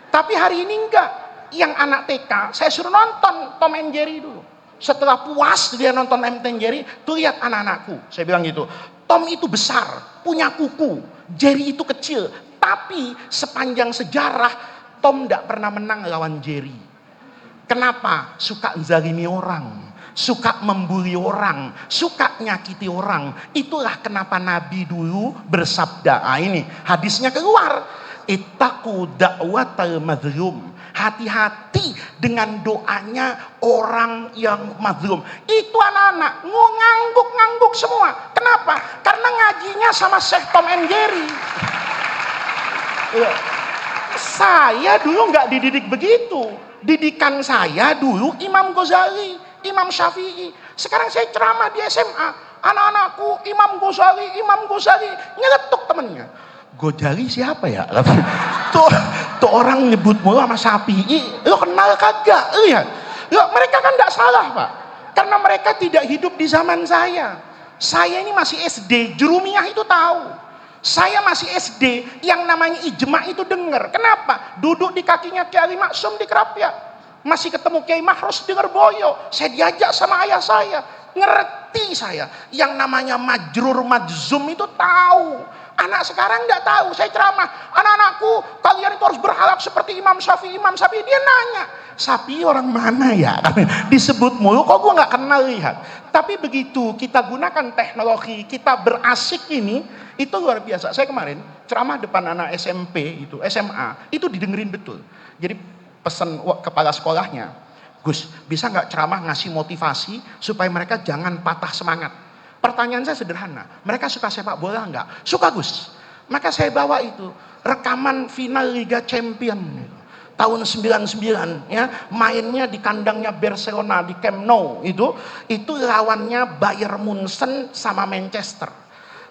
Tapi hari ini enggak. Yang anak TK, saya suruh nonton Tom and Jerry dulu. Setelah puas dia nonton Tom and Jerry, tuh lihat anak-anakku. Saya bilang gitu, Tom itu besar, punya kuku. Jerry itu kecil. Tapi sepanjang sejarah, Tom tidak pernah menang lawan Jerry. Kenapa? Suka zalimi orang. Suka membuli orang, suka nyakiti orang. Itulah kenapa Nabi dulu bersabda. Ini hadisnya keluar. Ittaqu da'watal mazlum. Hati-hati dengan doanya orang yang mazlum. Itu anak-anak ngangguk-ngangguk semua. Kenapa? Karena ngajinya sama Syekh Tom and Jerry. Saya dulu nggak dididik begitu. Didikan saya dulu Imam Ghazali, Imam Syafi'i. Sekarang saya ceramah di SMA. Anak-anakku Imam Ghazali, Imam Ghazali. Nyeletuk temennya. Ghazali siapa ya? Tuh orang nyebut mulu sama Syafi'i. Lo kenal kagak? Lihat. Mereka kan tidak salah, Pak. Karena mereka tidak hidup di zaman saya. Saya ini masih SD, Jurumiyah itu tahu. Saya masih SD, yang namanya ijma itu dengar. Kenapa? Duduk di kakinya Kiai Ali Maksum di Kerapiak. Masih ketemu Kiai Mahros dengar boyo. Saya diajak sama ayah saya. Ngerti saya. Yang namanya majrur majzum itu tahu. Anak sekarang nggak tahu. Saya ceramah, anak-anakku kalian itu harus berhalak seperti Imam Syafi'i. Imam Syafi'i, dia nanya, Syafi'i orang mana ya? Disebut mulu, kok gue nggak kenal. Lihat. Tapi begitu kita gunakan teknologi, kita berasik ini, itu luar biasa. Saya kemarin ceramah depan anak SMP itu, SMA, itu didengerin betul. Jadi pesan kepala sekolahnya, Gus, bisa nggak ceramah ngasih motivasi supaya mereka jangan patah semangat? Pertanyaan saya sederhana, mereka suka sepak bola enggak? Suka, Gus. Maka saya bawa itu rekaman final Liga Champion tahun 99 ya, mainnya di kandangnya Barcelona di Camp Nou itu lawannya Bayern Munchen sama Manchester.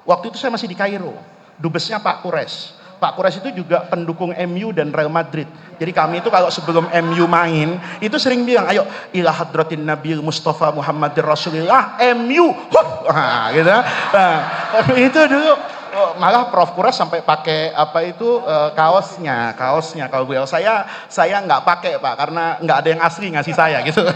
Waktu itu saya masih di Kairo, dubesnya Pak Kures. Pak Kures itu juga pendukung MU dan Real Madrid. Jadi kami itu kalau sebelum MU main, itu sering bilang, ayo ila hadratin Nabi Mustafa Muhammadir Rasulillah, MU. Nah, gitu. Nah, itu dulu malah Prof Kures sampai pakai kaosnya. Kalau beliau saya nggak pakai, Pak, karena nggak ada yang asli ngasih saya gitu.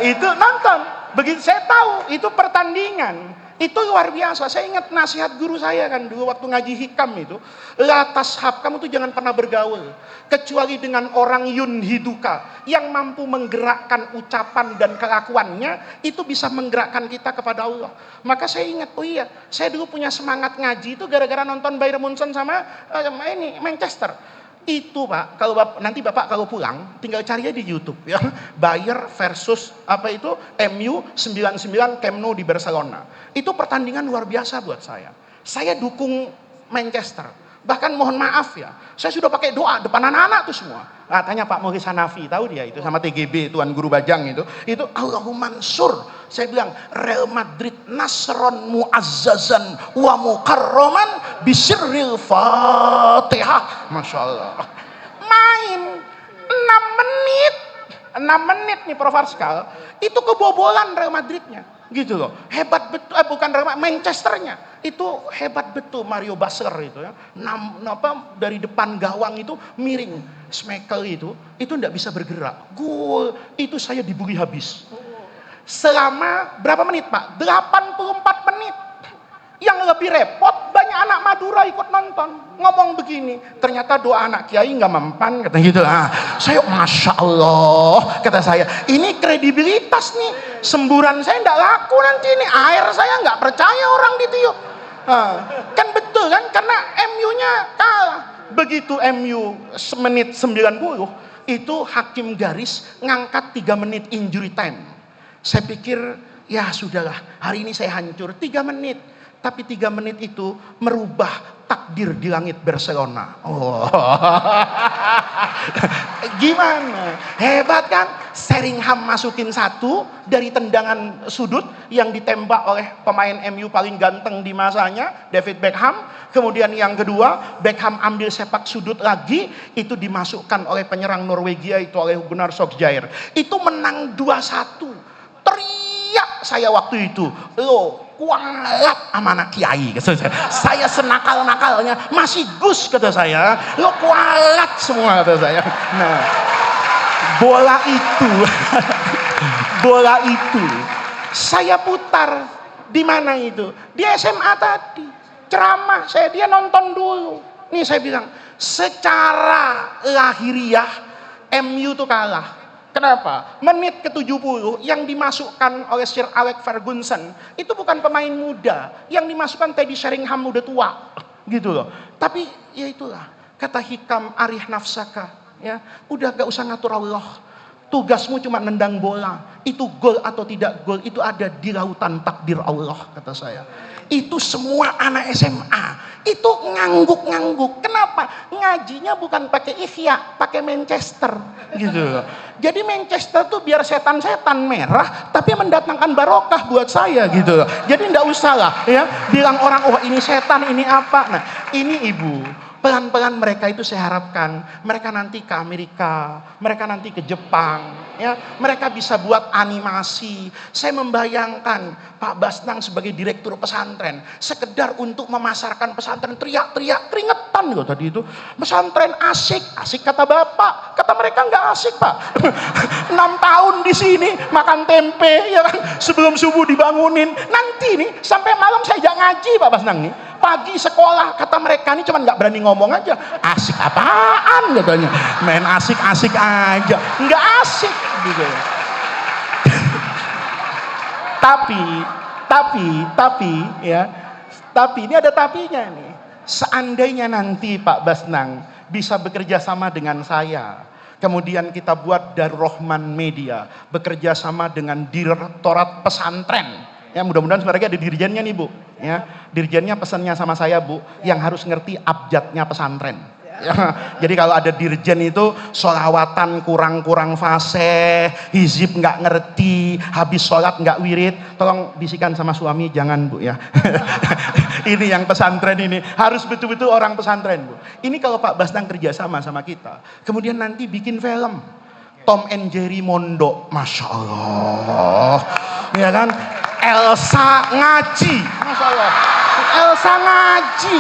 itu nonton. Begitu saya tahu itu pertandingan. Itu luar biasa. Saya ingat nasihat guru saya kan dulu waktu ngaji hikam itu. La tashab, kamu tuh jangan pernah bergaul. Kecuali dengan orang yunhiduka. Yang mampu menggerakkan ucapan dan kelakuannya. Itu bisa menggerakkan kita kepada Allah. Maka saya ingat, oh iya. Saya dulu punya semangat ngaji itu gara-gara nonton Bayern Munchen sama Manchester. Itu Pak, nanti Bapak kalau pulang tinggal cari aja di YouTube ya. Bayer versus MU 99 Camp Nou di Barcelona. Itu pertandingan luar biasa buat saya. Saya dukung Manchester. Bahkan mohon maaf ya, saya sudah pakai doa depan anak-anak tuh semua. Nah, tanya Pak Muhlis Hanafi, tahu dia itu sama TGB Tuan Guru Bajang itu Allahumma mansur. Saya bilang Real Madrid nasron muazzazan wa mukarraman bisirril Fatihah. Masya Allah. Main 6 menit nih Prof Arskal, itu kebobolan Real Madridnya. Gitu loh. Hebat betul, bukan Real Manchesternya. Itu hebat betul Mario Basler itu ya. Dari depan gawang itu miring. Schmeichel itu enggak bisa bergerak. Gol itu saya dibully habis. Selama berapa menit Pak? 84 menit. Yang lebih repot banyak anak Madura ikut nonton. Ngomong begini, ternyata doa anak kiai nggak mempan kata gitu. Saya Masya Allah kata saya, ini kredibilitas nih. Semburan saya nggak laku nanti ini. Air saya nggak percaya orang ditiup. Kan betul kan? Karena MU-nya kalah. Begitu MU menit 90, itu hakim garis ngangkat 3 menit injury time. Saya pikir ya sudahlah, hari ini saya hancur 3 menit. Tapi 3 menit itu merubah takdir di langit Barcelona. Oh. Gimana? Hebat kan? Sheringham masukin 1 dari tendangan sudut yang ditembak oleh pemain MU paling ganteng di masanya, David Beckham. Kemudian yang kedua, Beckham ambil sepak sudut lagi, itu dimasukkan oleh penyerang Norwegia itu oleh Gunnar Solskjaer. Itu menang 2-1. Teriak saya waktu itu, lo kualat sama anak kiai. Saya senakal-nakalnya masih Gus kata saya, lo kualat semua kata saya. Nah, bola itu saya putar di mana itu? Di SMA tadi. Ceramah dia nonton dulu. Nih saya bilang, secara lahiriah MU tuh kalah. Kenapa? Menit ke-70 yang dimasukkan oleh Sir Alex Ferguson itu bukan pemain muda. Yang dimasukkan Teddy Sheringham udah tua. gitu loh. Tapi ya itulah, kata hikam arih nafsaka, ya, udah gak usah ngatur Allah. Tugasmu cuma nendang bola. Itu gol atau tidak gol itu ada di lautan takdir Allah, kata saya. Itu semua anak SMA itu ngangguk-ngangguk. Kenapa? Ngajinya bukan pakai Ihya, pakai Manchester gitu. Jadi Manchester tuh biar setan-setan merah tapi mendatangkan barokah buat saya gitu. Jadi enggak usah lah ya bilang orang oh ini setan, ini apa. Nah, ini Ibu, pelan-pelan mereka itu saya harapkan mereka nanti ke Amerika, mereka nanti ke Jepang, ya, mereka bisa buat animasi. Saya membayangkan Pak Basnang sebagai direktur pesantren, sekedar untuk memasarkan pesantren teriak-teriak, keringetan loh tadi itu. Pesantren asik, asik kata Bapak, kata mereka nggak asik Pak. 6 tahun di sini makan tempe, ya kan, sebelum subuh dibangunin. Nanti nih sampai malam saya jangan ngaji Pak Basnang nih. Pagi sekolah, kata mereka ini cuman nggak berani ngomong aja. Asik apaan katanya, main asik-asik aja, nggak asik gitu. Tapi ini ada tapinya nih. Seandainya nanti Pak Basnang bisa bekerja sama dengan saya, kemudian kita buat Darul Rahman Media bekerja sama dengan Direktorat Pesantren. Ya mudah-mudahan sebenarnya ada dirjennya nih Bu. Ya, dirjennya pesannya sama saya Bu, yang harus ngerti abjadnya pesantren. Ya, jadi kalau ada dirjen itu sholawatan kurang-kurang fasih, hizib nggak ngerti, habis sholat nggak wirid, tolong bisikan sama suami jangan Bu ya. Ini yang pesantren ini harus betul-betul orang pesantren Bu. Ini kalau Pak Basnang kerjasama sama kita, kemudian nanti bikin film Tom and Jerry Mondok, masya Allah, ya kan? Elsa ngaji, masya Allah, Elsa ngaji.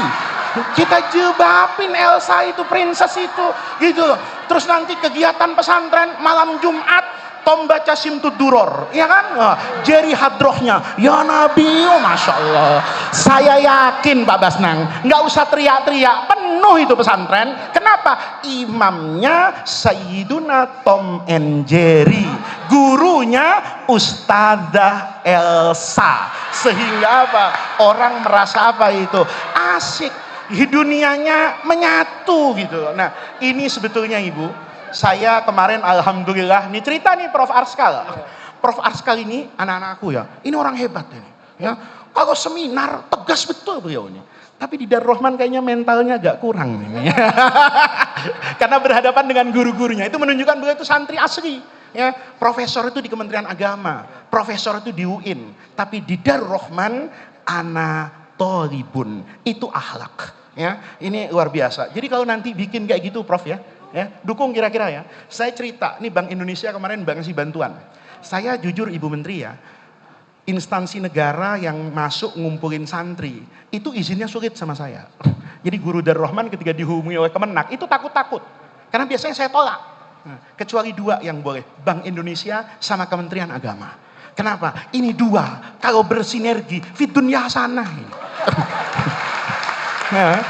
Kita jebapin Elsa itu, princess itu, gitu loh. Terus nanti kegiatan pesantren malam Jumat, Tom baca Simtud Duror, ya kan? Jerry hadrohnya, ya Nabi, oh, masya Allah. Saya yakin Pak Basnang, nggak usah teriak-teriak, penuh itu pesantren. Kenapa? Imamnya Sayyiduna Tom and Jerry, gurunya Ustadzah Elsa, sehingga apa? Orang merasa apa itu? Asik. Dunianya menyatu gitu. Nah, ini sebetulnya Ibu, saya kemarin alhamdulillah nih cerita nih Prof Arskal. Prof Arskal ini anak-anakku ya. Ini orang hebat ini, ya. Kalau seminar tegas betul beliau ini. Tapi di Darul Rahman kayaknya mentalnya agak kurang nih. Karena berhadapan dengan guru-gurunya itu menunjukkan beliau itu santri asli, ya. Profesor itu di Kementerian Agama, profesor itu di UIN, tapi di Darul Rahman ana tolibun, itu akhlak. Ya, ini luar biasa. Jadi kalau nanti bikin kayak gitu Prof ya, dukung kira-kira ya. Saya cerita, nih Bank Indonesia kemarin bank ngasih bantuan. Saya jujur Ibu Menteri ya, instansi negara yang masuk ngumpulin santri, itu izinnya sulit sama saya. Jadi guru Darul Rahman ketika dihubungi oleh Kemenak, itu takut-takut. Karena biasanya saya tolak. Nah, kecuali 2 yang boleh, Bank Indonesia sama Kementerian Agama. Kenapa? Ini 2, kalau bersinergi, fit dunya hasanah ini. Nah,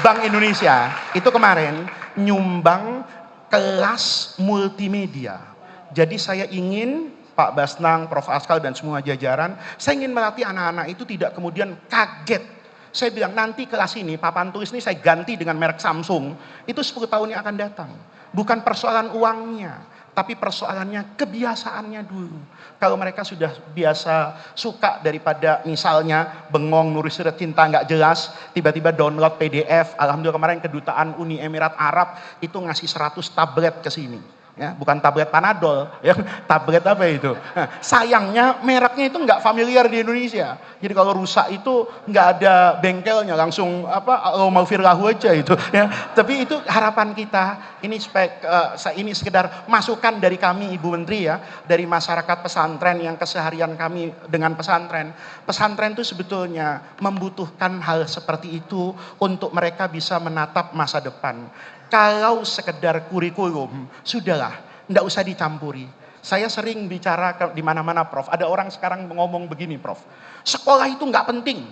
Bank Indonesia itu kemarin nyumbang kelas multimedia. Jadi saya ingin Pak Basnang, Prof Askal dan semua jajaran, saya ingin melatih anak-anak itu tidak kemudian kaget. Saya bilang nanti kelas ini papan tulis ini saya ganti dengan merek Samsung. Itu 10 tahun yang akan datang. Bukan persoalan uangnya, tapi persoalannya kebiasaannya dulu. Kalau mereka sudah biasa suka daripada misalnya bengong nulis surat cinta nggak jelas, tiba-tiba download PDF. Alhamdulillah kemarin kedutaan Uni Emirat Arab itu ngasih 100 tablet ke sini. Ya, bukan tablet Panadol, ya, tablet apa itu? Nah, sayangnya mereknya itu nggak familiar di Indonesia. Jadi kalau rusak itu nggak ada bengkelnya, langsung apa Allahumma aja itu. Ya. Tapi itu harapan kita. Ini sekedar masukan dari kami Ibu Menteri ya, dari masyarakat pesantren yang keseharian kami dengan pesantren. Pesantren itu sebetulnya membutuhkan hal seperti itu untuk mereka bisa menatap masa depan. Kalau sekedar kurikulum, sudahlah, enggak usah dicampuri. Saya sering bicara di mana-mana Prof. Ada orang sekarang ngomong begini Prof. Sekolah itu enggak penting.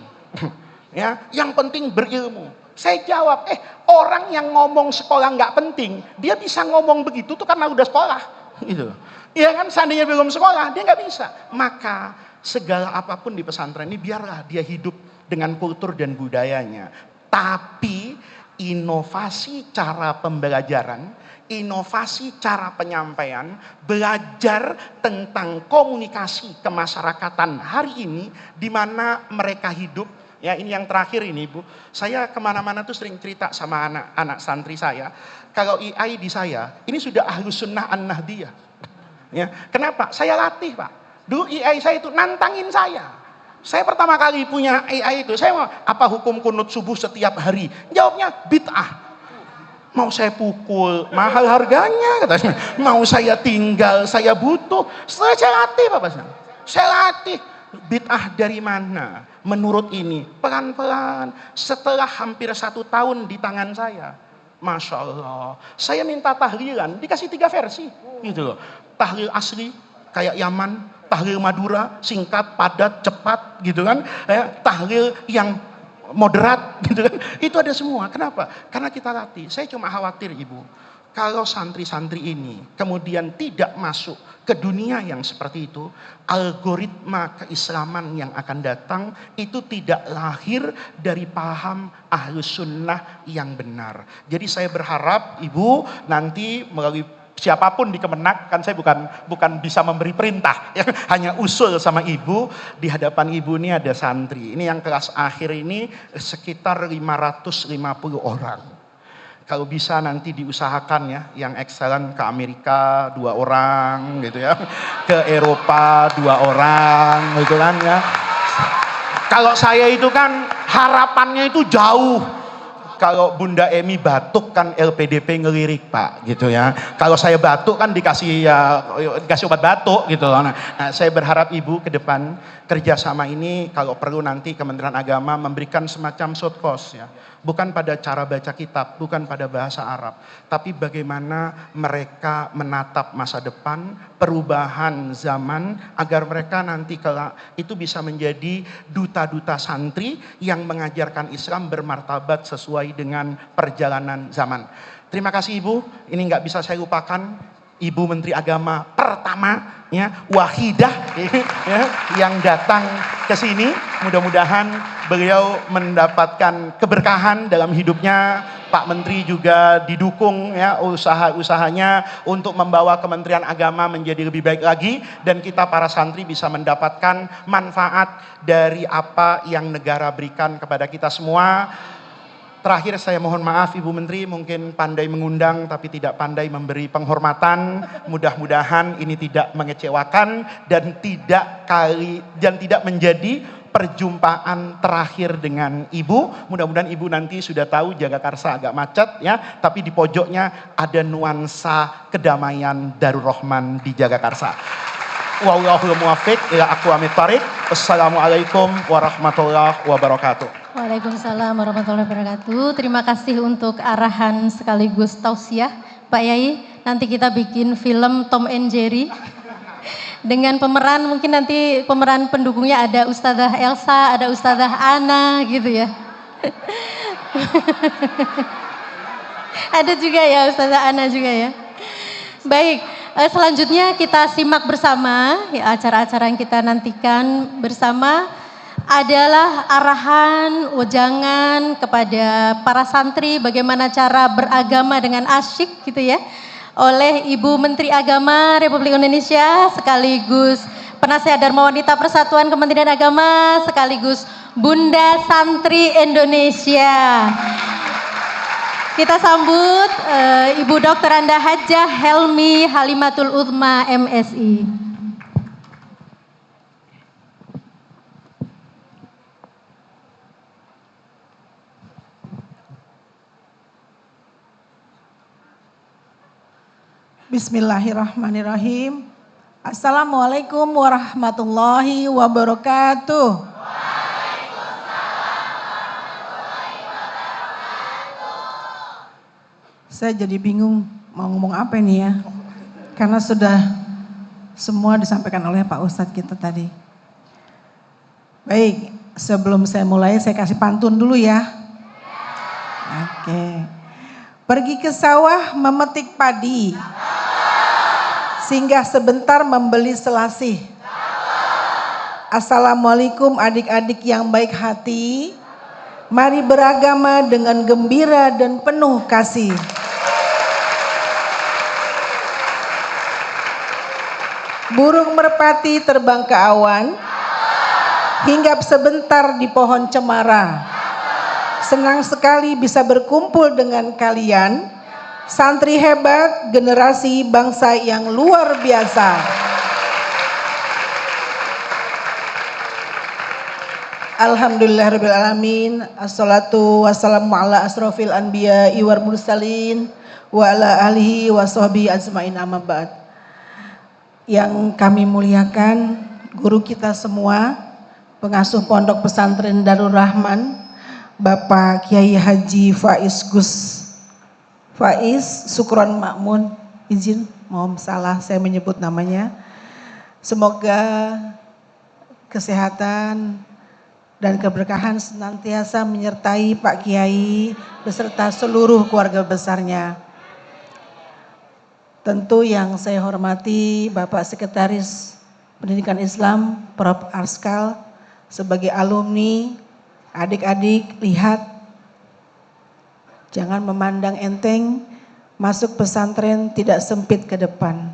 Ya, yang penting berilmu. Saya jawab, orang yang ngomong sekolah enggak penting, dia bisa ngomong begitu tuh karena udah sekolah. Gitu. Ya kan, seandainya belum sekolah, dia enggak bisa. Maka segala apapun di pesantren ini biarlah dia hidup dengan kultur dan budayanya. Tapi inovasi cara pembelajaran, inovasi cara penyampaian, belajar tentang komunikasi kemasyarakatan hari ini di mana mereka hidup. Ya, ini yang terakhir ini Bu, saya kemana-mana tuh sering cerita sama anak-anak santri saya, kalau IAI di saya, ini sudah Ahlus Sunnah An-Nahdiyah. Ya, kenapa? Saya latih Pak. Dulu IAI saya itu nantangin saya. Saya pertama kali punya IAI itu, saya mau apa hukum kunut subuh setiap hari? Jawabnya bid'ah. Mau saya pukul, mahal harganya katanya. Mau saya tinggal, saya butuh. Setelah saya latih Bapak, saya latih. Bid'ah dari mana? Menurut ini, pelan-pelan. Setelah hampir 1 tahun di tangan saya, Masya Allah, saya minta tahlilan, dikasih 3 versi, gitu loh. Tahlil asli, kayak Yaman, tahlil Madura, singkat, padat, cepat, gitu kan. Tahlil yang moderat, gitu kan. Itu ada semua. Kenapa? Karena kita latih. Saya cuma khawatir Ibu, kalau santri-santri ini kemudian tidak masuk ke dunia yang seperti itu, algoritma keislaman yang akan datang itu tidak lahir dari paham Ahlus Sunnah yang benar. Jadi saya berharap Ibu nanti melalui siapapun di Kemenak, kan saya bukan bisa memberi perintah, ya, hanya usul sama Ibu. Di hadapan Ibu ini ada santri. Ini yang kelas akhir ini sekitar 550 orang. Kalau bisa nanti diusahakan ya, yang excellent ke Amerika 2 orang gitu ya, ke Eropa 2 orang gitu kan ya. Kalau saya itu kan harapannya itu jauh. Kalau Bunda Emi batuk kan LPDP ngelirik Pak gitu ya. Kalau saya batuk kan dikasih obat batuk gitu loh. Nah, saya berharap Ibu ke depan kerjasama ini kalau perlu nanti Kementerian Agama memberikan semacam short course ya. Bukan pada cara baca kitab, bukan pada bahasa Arab, tapi bagaimana mereka menatap masa depan, perubahan zaman, agar mereka nanti kelak itu bisa menjadi duta-duta santri yang mengajarkan Islam bermartabat sesuai dengan perjalanan zaman. Terima kasih Ibu, ini nggak bisa saya lupakan. Ibu Menteri Agama pertama ya, wahidah ya, yang datang ke sini. Mudah-mudahan beliau mendapatkan keberkahan dalam hidupnya. Pak Menteri juga didukung ya usaha-usahanya untuk membawa Kementerian Agama menjadi lebih baik lagi, dan kita para santri bisa mendapatkan manfaat dari apa yang negara berikan kepada kita semua. Terakhir saya mohon maaf Ibu Menteri, mungkin pandai mengundang tapi tidak pandai memberi penghormatan. Mudah-mudahan ini tidak mengecewakan dan tidak menjadi perjumpaan terakhir dengan Ibu. Mudah-mudahan Ibu nanti sudah tahu Jagakarsa agak macet ya, tapi di pojoknya ada nuansa kedamaian Darul Rahman di Jagakarsa. Wallahul muwaffiq ila aqwamit thoriq. Assalamualaikum warahmatullahi wabarakatuh. Waalaikumsalam warahmatullahi wabarakatuh. Terima kasih untuk arahan sekaligus tausiah Pak Yai. Nanti kita bikin film Tom and Jerry dengan pemeran, mungkin nanti pemeran pendukungnya ada Ustazah Elsa, ada Ustazah Ana gitu ya. Ada juga ya Ustazah Ana juga ya. Baik, selanjutnya kita simak bersama ya, acara-acara yang kita nantikan bersama adalah arahan wejangan kepada para santri bagaimana cara beragama dengan asyik gitu ya, oleh Ibu Menteri Agama Republik Indonesia sekaligus Penasehat Dharma Wanita Persatuan Kementerian Agama sekaligus Bunda Santri Indonesia. Kita sambut Ibu Dr. Anda Hajah Helmi Halimatul Uthma MSI. Bismillahirrahmanirrahim. Assalamualaikum warahmatullahi wabarakatuh. Saya jadi bingung mau ngomong apa ini ya, karena sudah semua disampaikan oleh Pak Ustadz kita tadi. Baik, sebelum saya mulai saya kasih pantun dulu ya. Oke. Pergi ke sawah memetik padi, singgah sebentar membeli selasih. Assalamualaikum adik-adik yang baik hati. Mari beragama dengan gembira dan penuh kasih. Burung merpati terbang ke awan, hinggap sebentar di pohon cemara. Senang sekali bisa berkumpul dengan kalian, santri hebat, generasi bangsa yang luar biasa. Alhamdulillahirrahmanirrahim. Assalatu wassalamu ala asrofil anbiya wal mursalin wa ala alihi wa sahbihi ajma'in, amma ba'd. Yang kami muliakan guru kita semua, pengasuh Pondok Pesantren Darul Rahman, Bapak Kiai Haji Faiz Sukron Makmun, izin mohon salah saya menyebut namanya. Semoga kesehatan dan keberkahan senantiasa menyertai Pak Kiai beserta seluruh keluarga besarnya. Tentu yang saya hormati Bapak Sekretaris Pendidikan Islam, Prof. Arskal, sebagai alumni, adik-adik lihat, jangan memandang enteng, masuk pesantren tidak sempit ke depan.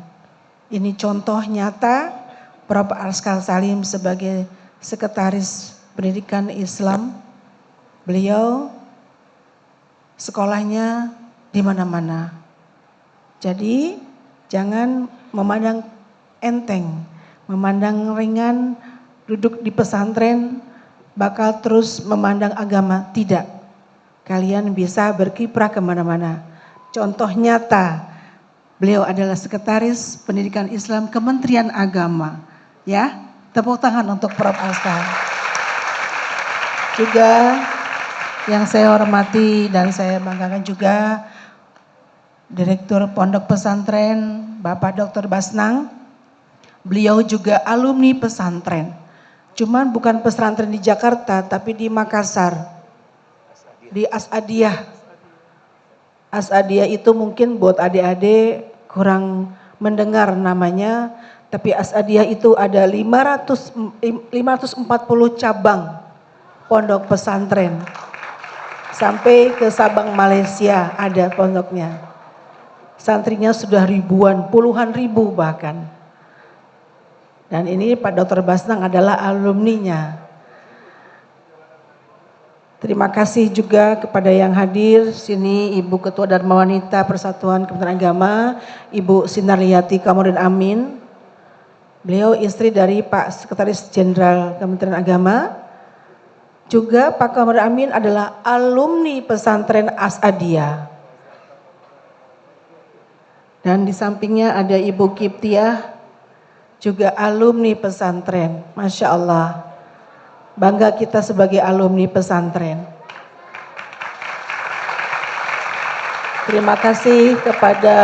Ini contoh nyata Prof. Arskal Salim sebagai Sekretaris Pendidikan Islam. Beliau sekolahnya di mana-mana. Jadi jangan memandang enteng, memandang ringan, duduk di pesantren bakal terus memandang agama. Tidak, kalian bisa berkiprah kemana-mana. Contoh nyata, beliau adalah Sekretaris Pendidikan Islam Kementerian Agama. Ya, tepuk tangan untuk Prof. Arskal. Juga yang saya hormati dan saya banggakan juga Direktur Pondok Pesantren Bapak Dr. Basnang. Beliau juga alumni pesantren. Cuman bukan pesantren di Jakarta tapi di Makassar. Di As'adiyah. As'adiyah itu mungkin buat adik-adik kurang mendengar namanya, tapi As'adiyah itu ada 540 cabang pondok pesantren. Sampai ke Sabang Malaysia ada pondoknya. Santrinya sudah ribuan, puluhan ribu bahkan. Dan ini Pak Dr. Basnang adalah alumninya. Terima kasih juga kepada yang hadir sini, Ibu Ketua Dharma Wanita Persatuan Kementerian Agama, Ibu Sinarliati Kamarudin Amin. Beliau istri dari Pak Sekretaris Jenderal Kementerian Agama. Juga Pak Kamarudin Amin adalah alumni pesantren As'adiyah. Dan di sampingnya ada Ibu Kiptiah, juga alumni pesantren. Masya Allah, bangga kita sebagai alumni pesantren. Terima kasih kepada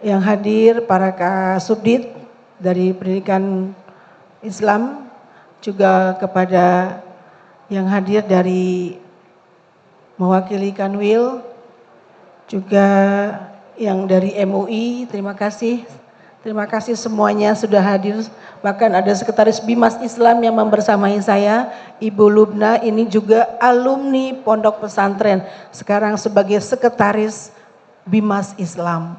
yang hadir, para Kasubdit dari Pendidikan Islam, juga kepada yang hadir dari mewakili Kanwil, juga yang dari MUI, terima kasih. Terima kasih semuanya sudah hadir. Bahkan ada Sekretaris Bimas Islam yang membersamai saya, Ibu Lubna, ini juga alumni Pondok Pesantren, sekarang sebagai Sekretaris Bimas Islam.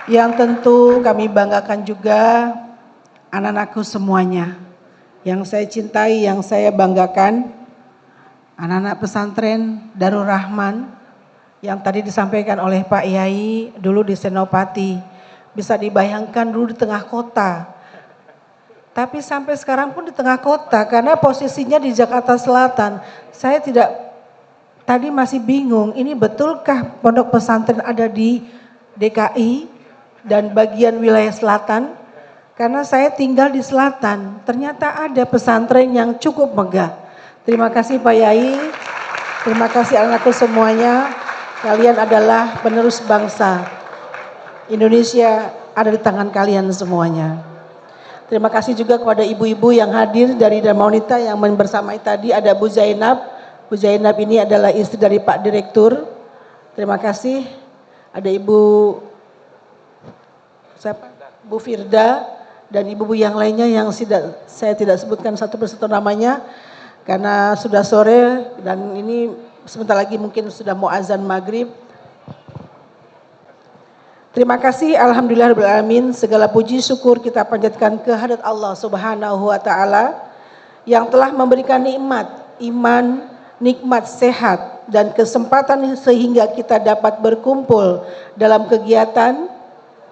Yang tentu kami banggakan juga anak-anakku semuanya. Yang saya cintai, yang saya banggakan, anak-anak pesantren Darul Rahman yang tadi disampaikan oleh Pak Yai, dulu di Senopati. Bisa dibayangkan dulu di tengah kota. Tapi sampai sekarang pun di tengah kota karena posisinya di Jakarta Selatan. Saya tadi masih bingung, ini betulkah pondok pesantren ada di DKI dan bagian wilayah selatan? Karena saya tinggal di selatan, ternyata ada pesantren yang cukup megah. Terima kasih Pak Yai, terima kasih anakku semuanya. Kalian adalah penerus bangsa. Indonesia ada di tangan kalian semuanya. Terima kasih juga kepada ibu-ibu yang hadir dari Dharma Wanita yang bersamai tadi. Ada Bu Zainab. Bu Zainab ini adalah istri dari Pak Direktur. Terima kasih. Ada Ibu Bu Firda dan ibu-ibu yang lainnya yang saya tidak sebutkan satu persatu namanya karena sudah sore dan ini sebentar lagi mungkin sudah mau azan maghrib. Terima kasih, alhamdulillahirrahmanirrahim. Segala puji syukur kita panjatkan kehadirat Allah Subhanahu wa taala yang telah memberikan nikmat iman, nikmat sehat dan kesempatan sehingga kita dapat berkumpul dalam kegiatan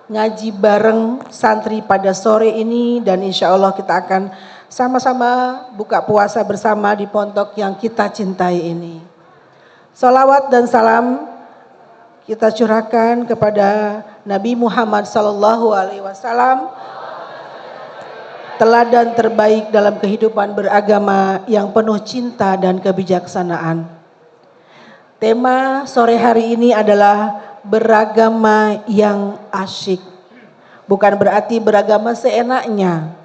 ngaji bareng santri pada sore ini, dan insya Allah kita akan sama-sama buka puasa bersama di pondok yang kita cintai ini. Salawat dan salam kita curahkan kepada Nabi Muhammad SAW, teladan terbaik dalam kehidupan beragama yang penuh cinta dan kebijaksanaan. Tema sore hari ini adalah beragama yang asyik. Bukan berarti beragama seenaknya,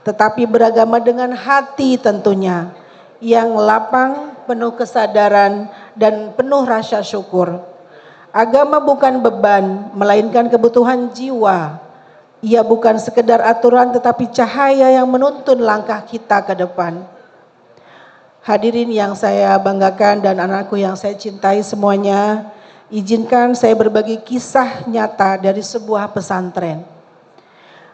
tetapi beragama dengan hati tentunya, yang lapang, penuh kesadaran, dan penuh rasa syukur. Agama bukan beban, melainkan kebutuhan jiwa. Ia bukan sekedar aturan tetapi cahaya yang menuntun langkah kita ke depan. Hadirin yang saya banggakan dan anakku yang saya cintai semuanya, izinkan saya berbagi kisah nyata dari sebuah pesantren.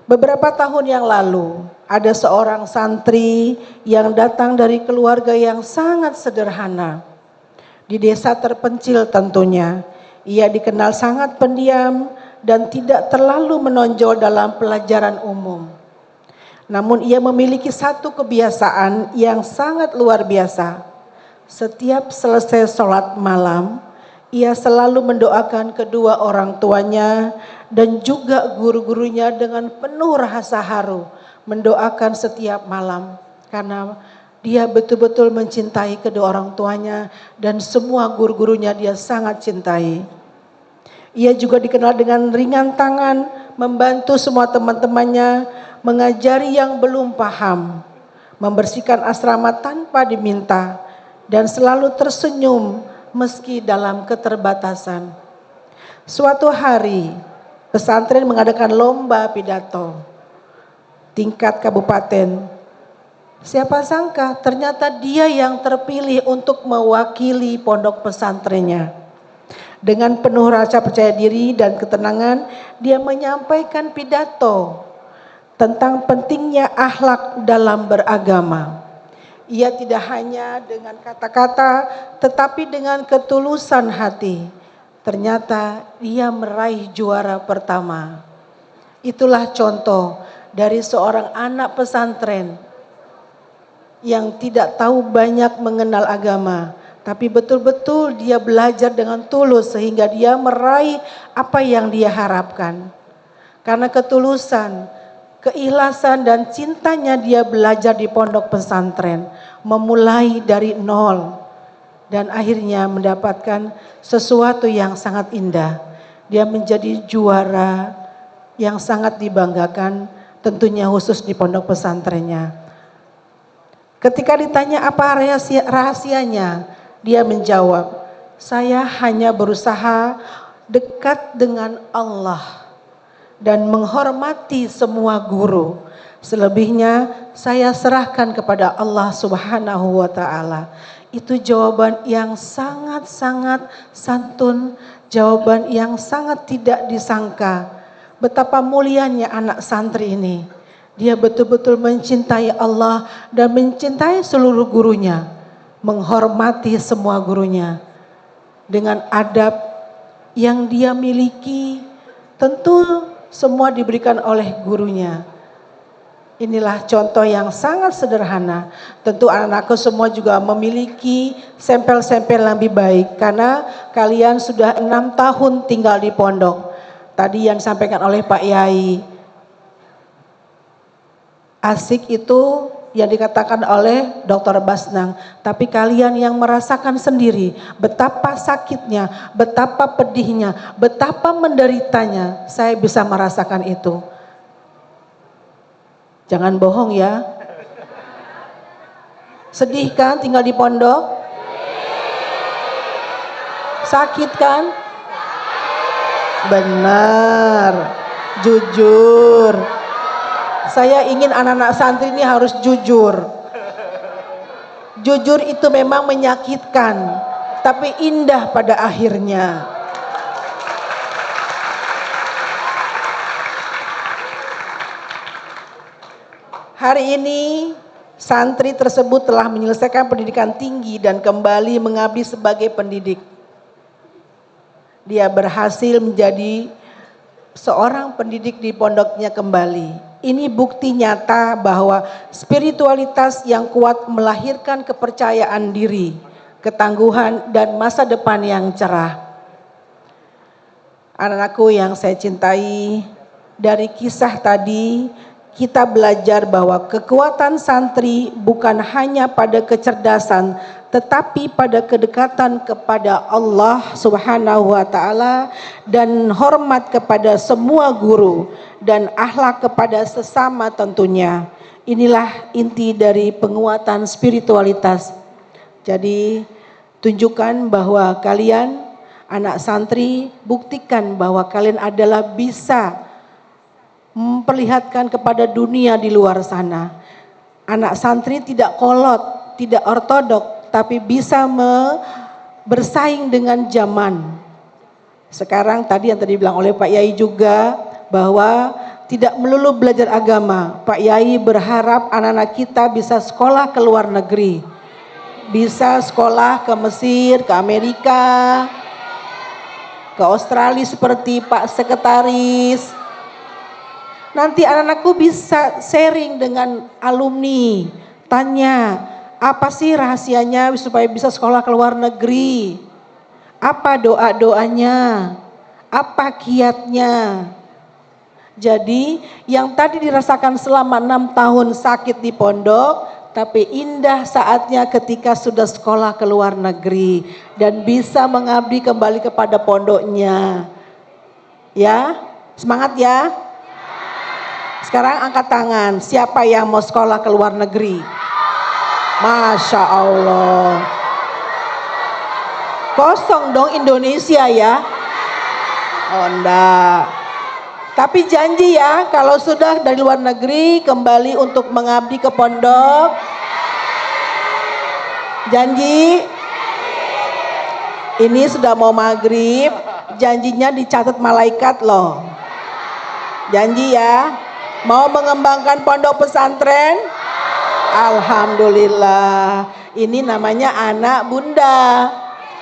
Beberapa tahun yang lalu, ada seorang santri yang datang dari keluarga yang sangat sederhana. Di desa terpencil tentunya. Ia dikenal sangat pendiam dan tidak terlalu menonjol dalam pelajaran umum. Namun ia memiliki satu kebiasaan yang sangat luar biasa. Setiap selesai sholat malam, ia selalu mendoakan kedua orang tuanya dan juga guru-gurunya dengan penuh rasa haru. Mendoakan setiap malam karena dia betul-betul mencintai kedua orang tuanya dan semua guru-gurunya dia sangat cintai. Ia juga dikenal dengan ringan tangan, membantu semua teman-temannya, mengajari yang belum paham, membersihkan asrama tanpa diminta, dan selalu tersenyum meski dalam keterbatasan. Suatu hari, pesantren mengadakan lomba pidato tingkat kabupaten. Siapa sangka ternyata dia yang terpilih untuk mewakili pondok pesantrennya. Dengan penuh rasa percaya diri dan ketenangan, dia menyampaikan pidato tentang pentingnya akhlak dalam beragama. Ia tidak hanya dengan kata-kata, tetapi dengan ketulusan hati. Ternyata ia meraih juara pertama. Itulah contoh dari seorang anak pesantren yang tidak tahu banyak mengenal agama, tapi betul-betul dia belajar dengan tulus sehingga dia meraih apa yang dia harapkan. Karena ketulusan, keikhlasan dan cintanya dia belajar di pondok pesantren, memulai dari nol dan akhirnya mendapatkan sesuatu yang sangat indah. Dia menjadi juara yang sangat dibanggakan, tentunya khusus di pondok pesantrennya. Ketika ditanya apa rahasianya, dia menjawab, saya hanya berusaha dekat dengan Allah dan menghormati semua guru. Selebihnya saya serahkan kepada Allah Subhanahu wa taala. Itu jawaban yang sangat-sangat santun, jawaban yang sangat tidak disangka. Betapa mulianya anak santri ini. Dia betul-betul mencintai Allah dan mencintai seluruh gurunya. Menghormati semua gurunya dengan adab yang dia miliki, tentu semua diberikan oleh gurunya. Inilah contoh yang sangat sederhana. Tentu anak-anakku semua juga memiliki sampel-sampel yang lebih baik karena kalian sudah 6 tahun tinggal di pondok. Tadi yang disampaikan oleh Pak Yai, asik itu yang dikatakan oleh Dr. Basnang, tapi kalian yang merasakan sendiri betapa sakitnya, betapa pedihnya, betapa menderitanya. Saya bisa merasakan itu. Jangan bohong ya. Sedih kan tinggal di pondok? Sakit kan? Benar, jujur. Saya ingin anak-anak santri ini harus jujur. Jujur itu memang menyakitkan, tapi indah pada akhirnya. Hari ini santri tersebut telah menyelesaikan pendidikan tinggi dan kembali mengabdi sebagai pendidik. Dia berhasil menjadi seorang pendidik di pondoknya kembali. Ini bukti nyata bahwa spiritualitas yang kuat melahirkan kepercayaan diri, ketangguhan, dan masa depan yang cerah. Anak-anakku yang saya cintai, dari kisah tadi kita belajar bahwa kekuatan santri bukan hanya pada kecerdasan, tetapi pada kedekatan kepada Allah Subhanahu wa taala dan hormat kepada semua guru dan akhlak kepada sesama tentunya. Inilah inti dari penguatan spiritualitas. Jadi tunjukkan bahwa kalian anak santri, buktikan bahwa kalian adalah bisa memperlihatkan kepada dunia di luar sana. Anak santri tidak kolot, tidak ortodok, tapi bisa bersaing dengan zaman. Sekarang tadi yang tadi bilang oleh Pak Yai juga bahwa tidak melulu belajar agama. Pak Yai berharap anak-anak kita bisa sekolah ke luar negeri. Bisa sekolah ke Mesir, ke Amerika, ke Australia seperti Pak Sekretaris. Nanti anak-anakku bisa sharing dengan alumni, tanya apa sih rahasianya supaya bisa sekolah ke luar negeri, apa doa-doanya, apa kiatnya. Jadi yang tadi dirasakan selama 6 tahun sakit di pondok, tapi indah saatnya ketika sudah sekolah ke luar negeri dan bisa mengabdi kembali kepada pondoknya. Ya, semangat ya. Sekarang angkat tangan, siapa yang mau sekolah ke luar negeri? Masya Allah. Kosong dong Indonesia ya. Oh enggak. Tapi janji ya, kalau sudah dari luar negeri kembali untuk mengabdi ke pondok. Janji? Ini sudah mau maghrib, janjinya dicatat malaikat loh. Janji ya. Mau mengembangkan pondok pesantren? Alhamdulillah. Ini namanya anak bunda.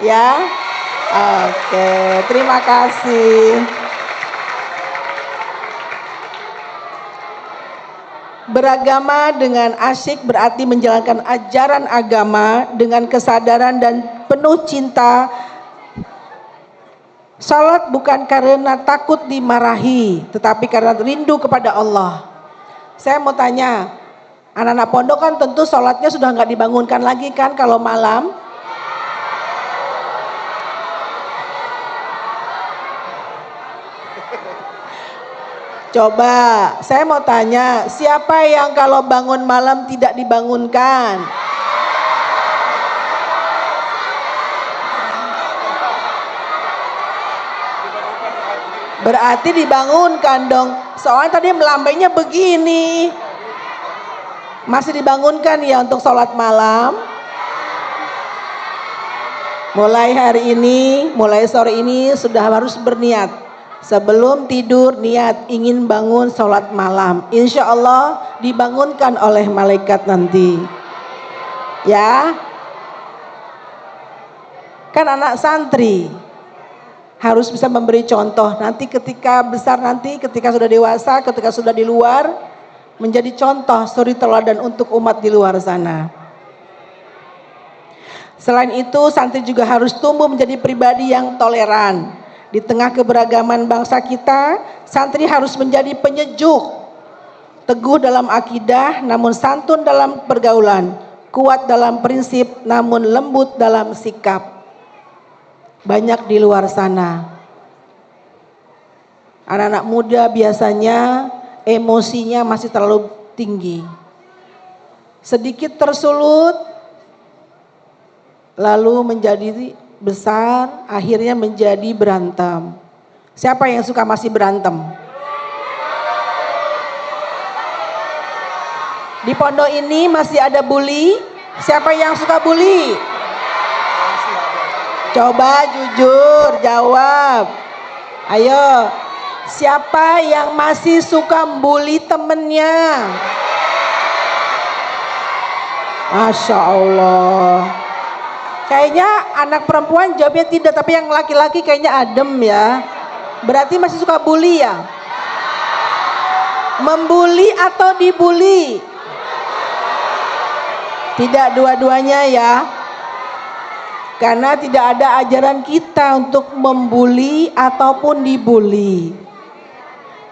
Ya. Oke, terima kasih. Beragama dengan asyik berarti menjalankan ajaran agama dengan kesadaran dan penuh cinta. Salat bukan karena takut dimarahi, tetapi karena rindu kepada Allah. Saya mau tanya, anak-anak pondok kan tentu salatnya sudah nggak dibangunkan lagi kan kalau malam? Coba, saya mau tanya, siapa yang kalau bangun malam tidak dibangunkan? Berarti dibangunkan dong. Soalnya tadi melambainya begini. Masih dibangunkan ya untuk sholat malam. Mulai hari ini, mulai sore ini sudah harus berniat. Sebelum tidur niat ingin bangun sholat malam. Insya Allah dibangunkan oleh malaikat nanti. Ya. Kan anak santri. Harus bisa memberi contoh nanti ketika besar, nanti ketika sudah dewasa, ketika sudah di luar, menjadi contoh suri teladan untuk umat di luar sana. Selain itu santri juga harus tumbuh menjadi pribadi yang toleran. Di tengah keberagaman bangsa kita, santri harus menjadi penyejuk, teguh dalam akidah namun santun dalam pergaulan, kuat dalam prinsip namun lembut dalam sikap. Banyak di luar sana. Anak-anak muda biasanya emosinya masih terlalu tinggi. Sedikit tersulut, lalu menjadi besar, akhirnya menjadi berantem. Siapa yang suka masih berantem? Di pondok ini masih ada bully? Siapa yang suka bully? Coba jujur jawab. Ayo, siapa yang masih suka bully temennya? Masya Allah. Kayaknya anak perempuan jawabnya tidak, tapi yang laki-laki kayaknya adem ya. Berarti masih suka bully ya? Membuli atau dibully? Tidak dua-duanya ya. Karena tidak ada ajaran kita untuk membuli ataupun dibully.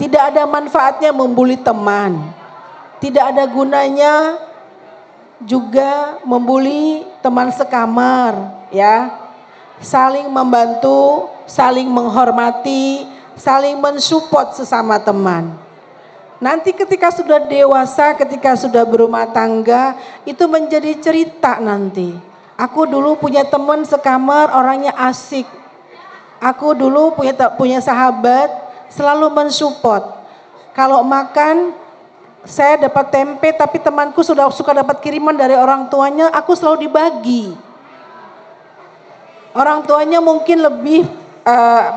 Tidak ada manfaatnya membuli teman. Tidak ada gunanya juga membuli teman sekamar ya. Saling membantu, saling menghormati, saling mensupport sesama teman. Nanti ketika sudah dewasa, ketika sudah berumah tangga, itu menjadi cerita nanti. Aku dulu punya teman sekamar, orangnya asik. Aku dulu punya sahabat, selalu mensupport. Kalau makan, saya dapat tempe, tapi temanku sudah suka dapat kiriman dari orang tuanya, aku selalu dibagi. Orang tuanya mungkin lebih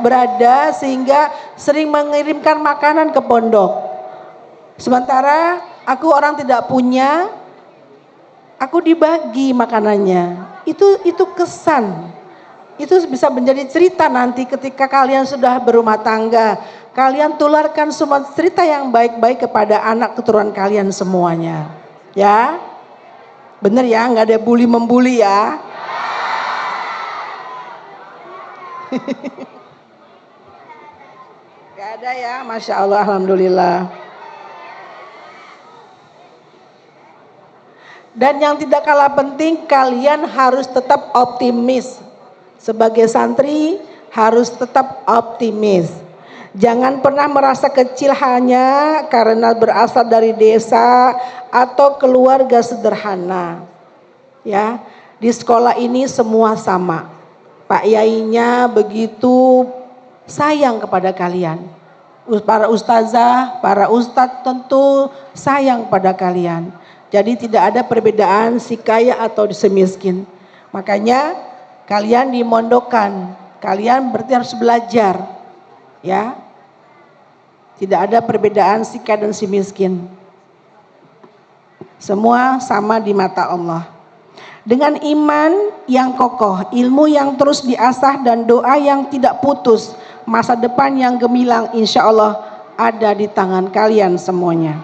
berada sehingga sering mengirimkan makanan ke pondok. Sementara aku orang tidak punya, aku dibagi makanannya. Itu kesan. Itu bisa menjadi cerita nanti ketika kalian sudah berumah tangga. Kalian tularkan semua cerita yang baik-baik kepada anak keturunan kalian semuanya. Ya, bener ya, nggak ada bully membuli ya. Gak ada ya, Masya Allah, Alhamdulillah. Dan yang tidak kalah penting, kalian harus tetap optimis. Sebagai santri harus tetap optimis. Jangan pernah merasa kecil hanya karena berasal dari desa atau keluarga sederhana. Ya, di sekolah ini semua sama. Pak Yainya begitu sayang kepada kalian. Para ustazah, para ustadz tentu sayang pada kalian. Jadi tidak ada perbedaan si kaya atau si miskin. Makanya kalian dimondokkan, kalian berarti harus belajar. Ya. Tidak ada perbedaan si kaya dan si miskin. Semua sama di mata Allah. Dengan iman yang kokoh, ilmu yang terus diasah dan doa yang tidak putus, masa depan yang gemilang insya Allah ada di tangan kalian semuanya.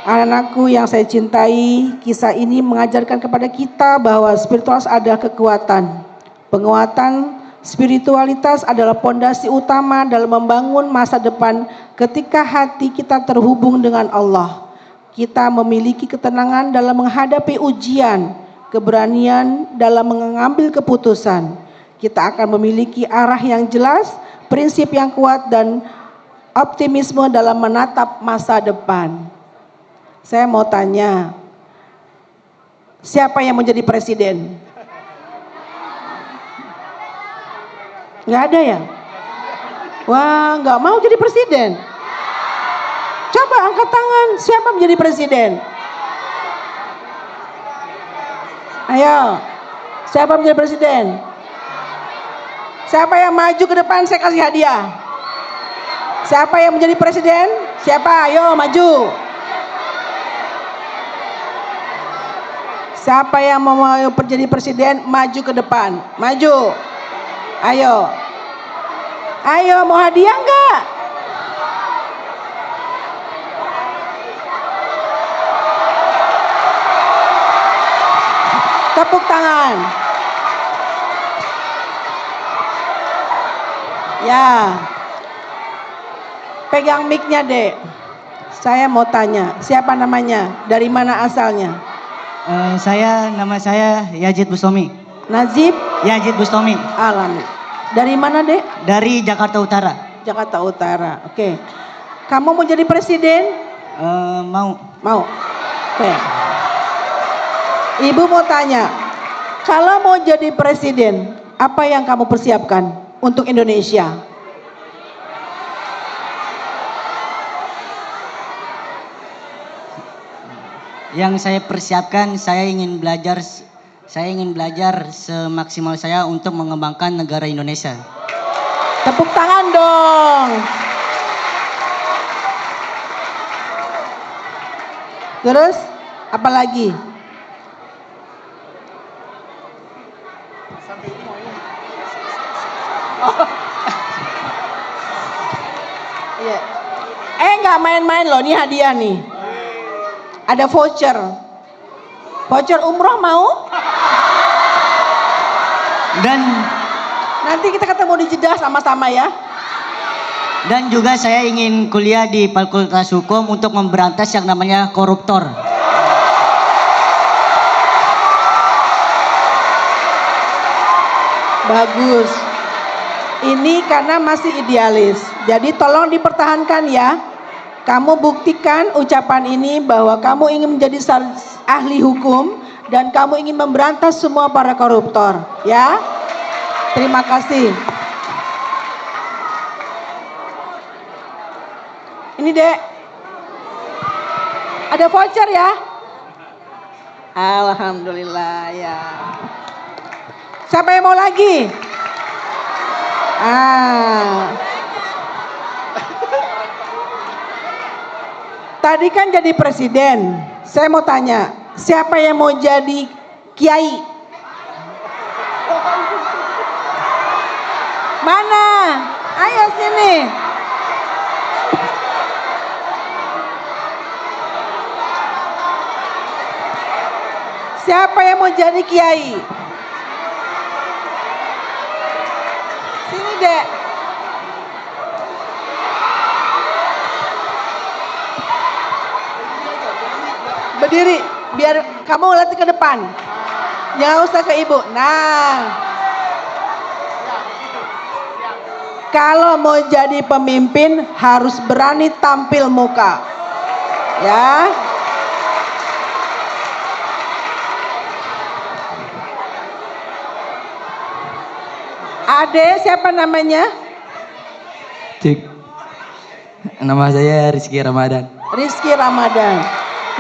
Anak-anakku yang saya cintai, kisah ini mengajarkan kepada kita bahwa spiritualitas adalah kekuatan. Penguatan spiritualitas adalah pondasi utama dalam membangun masa depan ketika hati kita terhubung dengan Allah. Kita memiliki ketenangan dalam menghadapi ujian, keberanian dalam mengambil keputusan. Kita akan memiliki arah yang jelas, prinsip yang kuat dan optimisme dalam menatap masa depan. Saya mau tanya, siapa yang mau jadi presiden? Nggak ada ya? Wah, nggak mau jadi presiden. Coba angkat tangan, siapa menjadi presiden? Ayo, siapa menjadi presiden? Siapa yang maju ke depan saya kasih hadiah. Siapa yang menjadi presiden? Siapa? Ayo maju. Siapa yang mau menjadi presiden maju ke depan? Maju. Ayo. Ayo mau hadiah enggak? Tepuk tangan. Ya. Pegang mic-nya, Dek. Saya mau tanya, siapa namanya? Dari mana asalnya? Nama saya Yazid Bustomi. Nazib Yazid Bustomi. Alam. Dari mana, Dek? Dari Jakarta Utara. Jakarta Utara. Oke. Kamu mau jadi presiden? Mau. Mau. Oke. Ibu mau tanya, kalau mau jadi presiden, apa yang kamu persiapkan untuk Indonesia? Yang saya persiapkan, saya ingin belajar semaksimal saya untuk mengembangkan negara Indonesia. Tepuk tangan dong. Terus apa lagi? Iya. Nggak main-main loh, ini hadiah nih. Ada voucher. Voucher umroh mau? Dan Nanti kita ketemu di Jeddah sama-sama ya. juga saya ingin kuliah di Fakultas Hukum untuk memberantas yang namanya koruptor. Bagus. Ini karena masih idealis. Jadi tolong dipertahankan ya. Kamu buktikan ucapan ini bahwa kamu ingin menjadi ahli hukum dan kamu ingin memberantas semua para koruptor, ya. Terima kasih. Ini Dek. Ada voucher ya? Alhamdulillah ya. Siapa yang mau lagi? Tadi kan jadi presiden. Saya mau tanya, siapa yang mau jadi kiai? Mana? Ayo sini. Siapa yang mau jadi kiai? Sini, Dek. Berdiri, biar kamu lihat ke depan. Jangan usah ke ibu. Nah. Kalau mau jadi pemimpin harus berani tampil muka. Ya. Ade, siapa namanya? Cik. Nama saya Rizky Ramadan. Rizky Ramadan.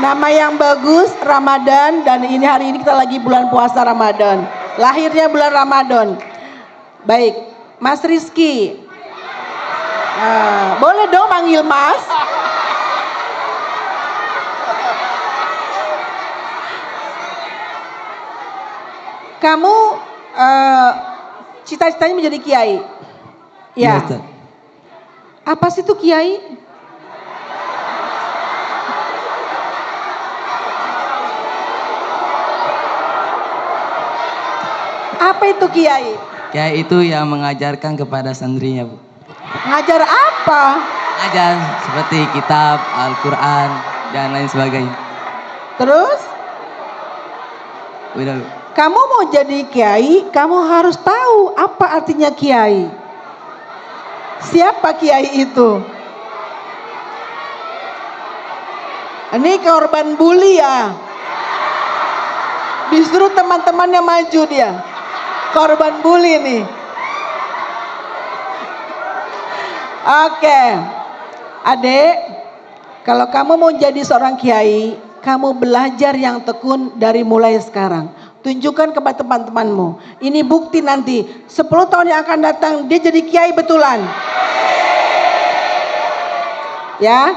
Nama yang bagus, Ramadan, dan ini hari ini kita lagi bulan puasa Ramadan. Lahirnya bulan Ramadan. Baik, Mas Rizky. Boleh dong manggil Mas? Kamu cita-citanya menjadi kiai? Ya. Iya, Ustaz. Apa sih itu kiai? Apa itu kiai? Kiai itu yang mengajarkan kepada santrinya, Bu. Ngajar apa? Ajar seperti kitab, Al-Quran, dan lain sebagainya. Terus? Udah, Bu. Kamu mau jadi kiai, kamu harus tahu apa artinya kiai. Siapa kiai itu? Ini korban bully ya. Disuruh teman-temannya maju dia. Korban bully nih. Oke. Adek, kalau kamu mau jadi seorang kiai, kamu belajar yang tekun dari mulai sekarang. Tunjukkan kepada teman-temanmu. Ini bukti nanti 10 tahun yang akan datang dia jadi kiai betulan. Ya.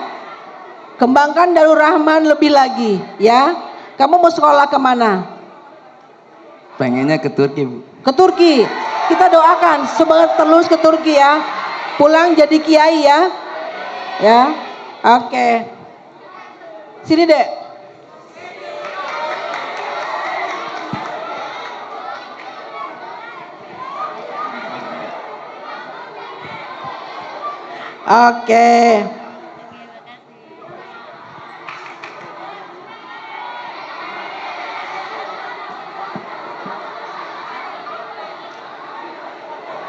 Kembangkan Darul Rahman lebih lagi, ya. Kamu mau sekolah kemana? Pengennya ke Turki, Bu. Ke Turki. Kita doakan semoga terus ke Turki ya. Pulang jadi kiai ya. Ya. Oke. Sini, Dek. Oke.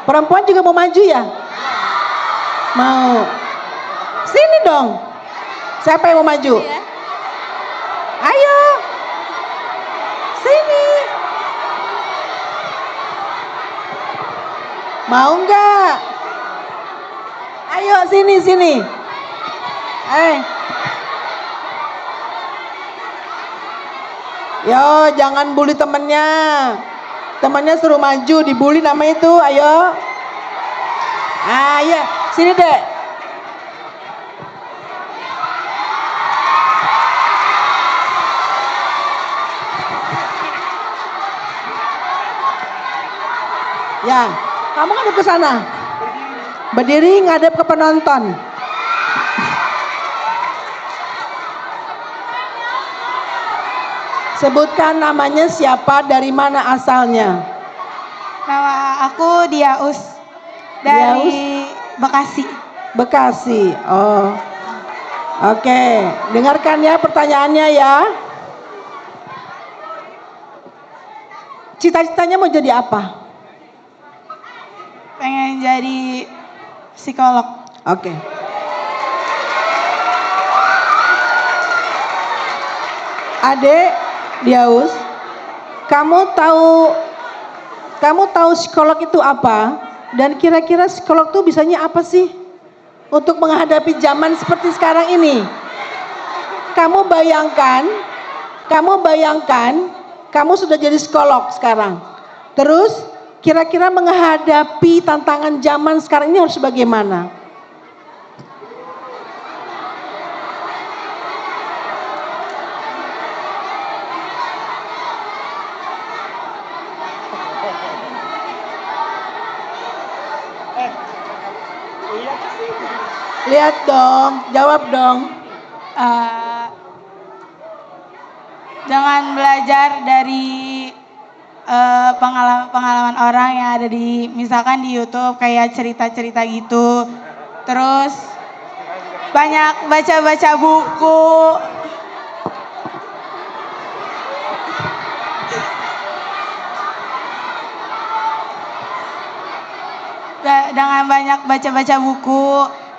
Perempuan juga mau maju ya? Mau. Sini dong. Siapa yang mau maju? Ayo. Sini. Mau nggak? Ayo sini. Yo, jangan bully temennya. Temennya suruh maju, dibully namanya itu. Ayo. Ah, iya. Sini, Dek. Ya, kamu ngadep ke sana. Berdiri ngadep ke penonton. Sebutkan namanya, siapa, dari mana asalnya. Nama aku Diaus dari Bekasi. Bekasi. Oh. Oke, dengarkan ya pertanyaannya ya. Cita-citanya mau jadi apa? Pengen jadi psikolog. Oke. Adek Diaus, kamu tahu psikolog itu apa? Dan kira-kira psikolog itu bisanya apa sih untuk menghadapi zaman seperti sekarang ini? Kamu bayangkan, kamu sudah jadi psikolog sekarang. Terus kira-kira menghadapi tantangan zaman sekarang ini harus bagaimana? Lihat dong, jawab dong. Jangan belajar dari pengalaman orang yang ada di, misalkan di YouTube kayak cerita-cerita gitu. Terus banyak baca-baca buku. Dengan banyak baca-baca buku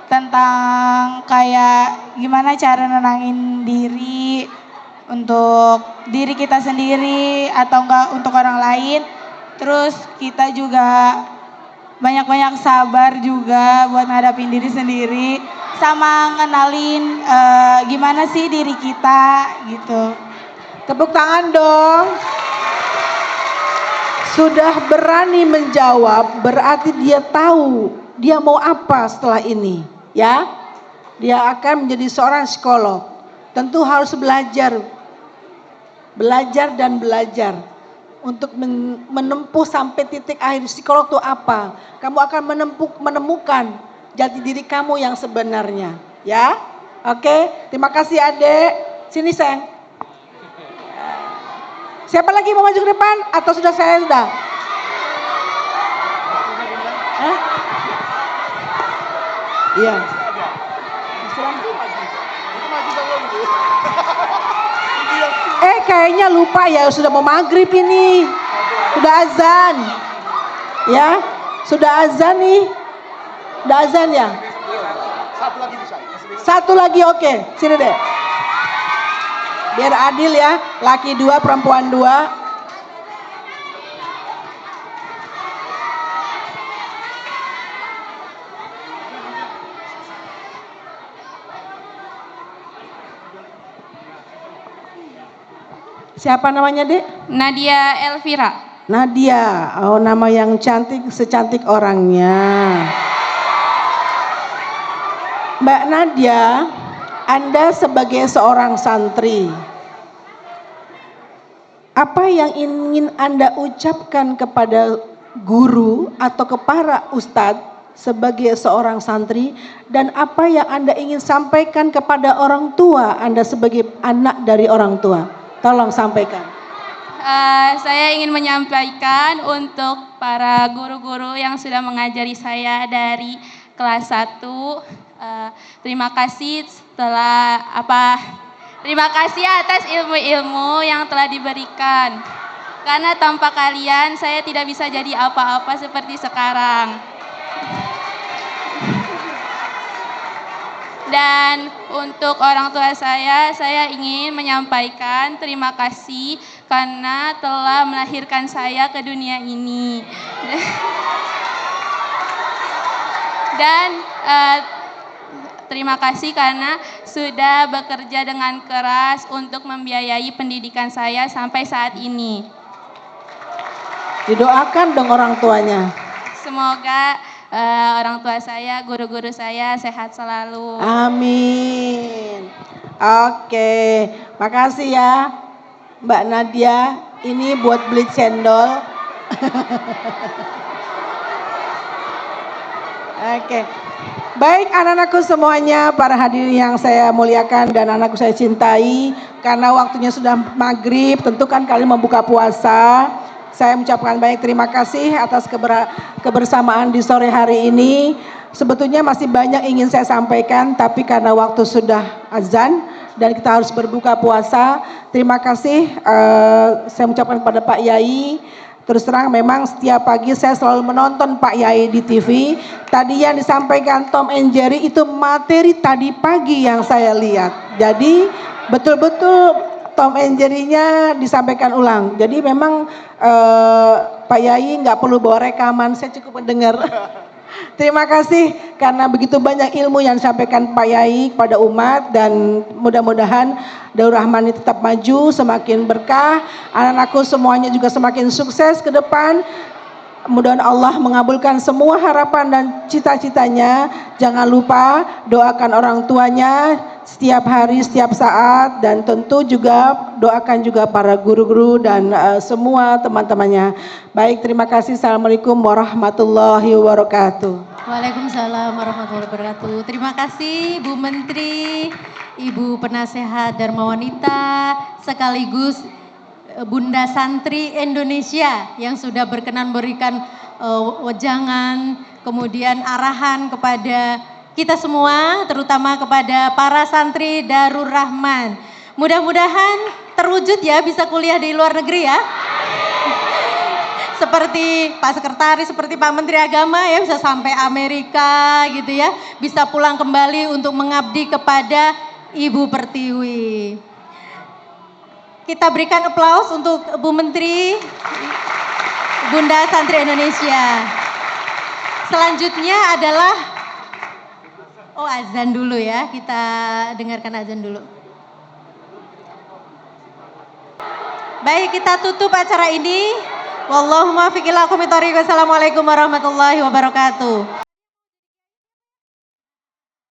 tentang kayak gimana cara nenangin diri untuk diri kita sendiri atau enggak untuk orang lain. Terus kita juga banyak-banyak sabar juga buat ngadapin diri sendiri, sama ngenalin gimana sih diri kita gitu. Tepuk tangan dong. Sudah berani menjawab, berarti dia tahu dia mau apa setelah ini, ya. Dia akan menjadi seorang psikolog. Tentu harus belajar dan belajar untuk menempuh sampai titik akhir psikolog itu apa. Kamu akan menemukan jati diri kamu yang sebenarnya, ya. Oke, terima kasih Adek. Sini sayang. Siapa lagi mau maju ke depan atau sudah saya sudah? Hah? Iya. Kayaknya lupa ya, sudah mau maghrib ini. Sudah azan. Ya, sudah azan nih. Sudah azan ya? Satu lagi oke. Sini deh. Biar adil ya, laki 2, perempuan 2. Siapa namanya, Dek? Nadia Elvira. Nadia, oh nama yang cantik secantik orangnya. Mbak Nadia, Anda sebagai seorang santri, apa yang ingin Anda ucapkan kepada guru atau kepada ustadz sebagai seorang santri, dan apa yang Anda ingin sampaikan kepada orang tua Anda sebagai anak dari orang tua? Tolong sampaikan. Saya ingin menyampaikan untuk para guru-guru yang sudah mengajari saya dari kelas 1. Terima kasih terima kasih atas ilmu-ilmu yang telah diberikan. Karena tanpa kalian saya tidak bisa jadi apa-apa seperti sekarang. Dan untuk orang tua saya ingin menyampaikan terima kasih karena telah melahirkan saya ke dunia ini. Dan Terima kasih karena sudah bekerja dengan keras untuk membiayai pendidikan saya sampai saat ini. Didoakan dong orang tuanya. Semoga orang tua saya, guru-guru saya sehat selalu. Amin. Oke, makasih ya Mbak Nadia. Ini buat beli cendol. Oke. Baik anak-anakku semuanya, para hadirin yang saya muliakan dan anakku saya cintai. Karena waktunya sudah maghrib, tentu kan kalian membuka puasa. Saya mengucapkan banyak terima kasih atas kebersamaan di sore hari ini. Sebetulnya masih banyak ingin saya sampaikan, tapi karena waktu sudah azan dan kita harus berbuka puasa. Terima kasih saya mengucapkan kepada Pak Yai. Terus terang memang setiap pagi saya selalu menonton Pak Yai di TV. Tadi yang disampaikan Tom and Jerry itu materi tadi pagi yang saya lihat. Jadi betul-betul Tom and Jerry-nya disampaikan ulang. Jadi memang Pak Yai nggak perlu bawa rekaman, saya cukup mendengar. Terima kasih karena begitu banyak ilmu yang disampaikan Pak Yai kepada umat dan mudah-mudahan Daur Rahman ini tetap maju, semakin berkah, anak-anakku semuanya juga semakin sukses ke depan. Mudah-mudahan Allah mengabulkan semua harapan dan cita-citanya. Jangan lupa doakan orang tuanya setiap hari, setiap saat, dan tentu juga doakan juga para guru-guru dan semua teman-temannya. Baik, terima kasih. Assalamualaikum warahmatullahi wabarakatuh. Waalaikumsalam warahmatullahi wabarakatuh. Terima kasih Bu Menteri, Ibu Penasehat Dharma Wanita, sekaligus Bunda Santri Indonesia yang sudah berkenan berikan wejangan, kemudian arahan kepada kita semua, terutama kepada para santri Darur Rahman. Mudah-mudahan terwujud ya, bisa kuliah di luar negeri ya. Seperti Pak Sekretaris, seperti Pak Menteri Agama ya, bisa sampai Amerika gitu ya. Bisa pulang kembali untuk mengabdi kepada Ibu Pertiwi. Kita berikan aplaus untuk Bu Menteri, Bunda Santri Indonesia. Selanjutnya adalah, azan dulu ya, kita dengarkan azan dulu. Baik, kita tutup acara ini. Wallahumma fiqil aqum. Wassalamualaikum warahmatullahi wabarakatuh.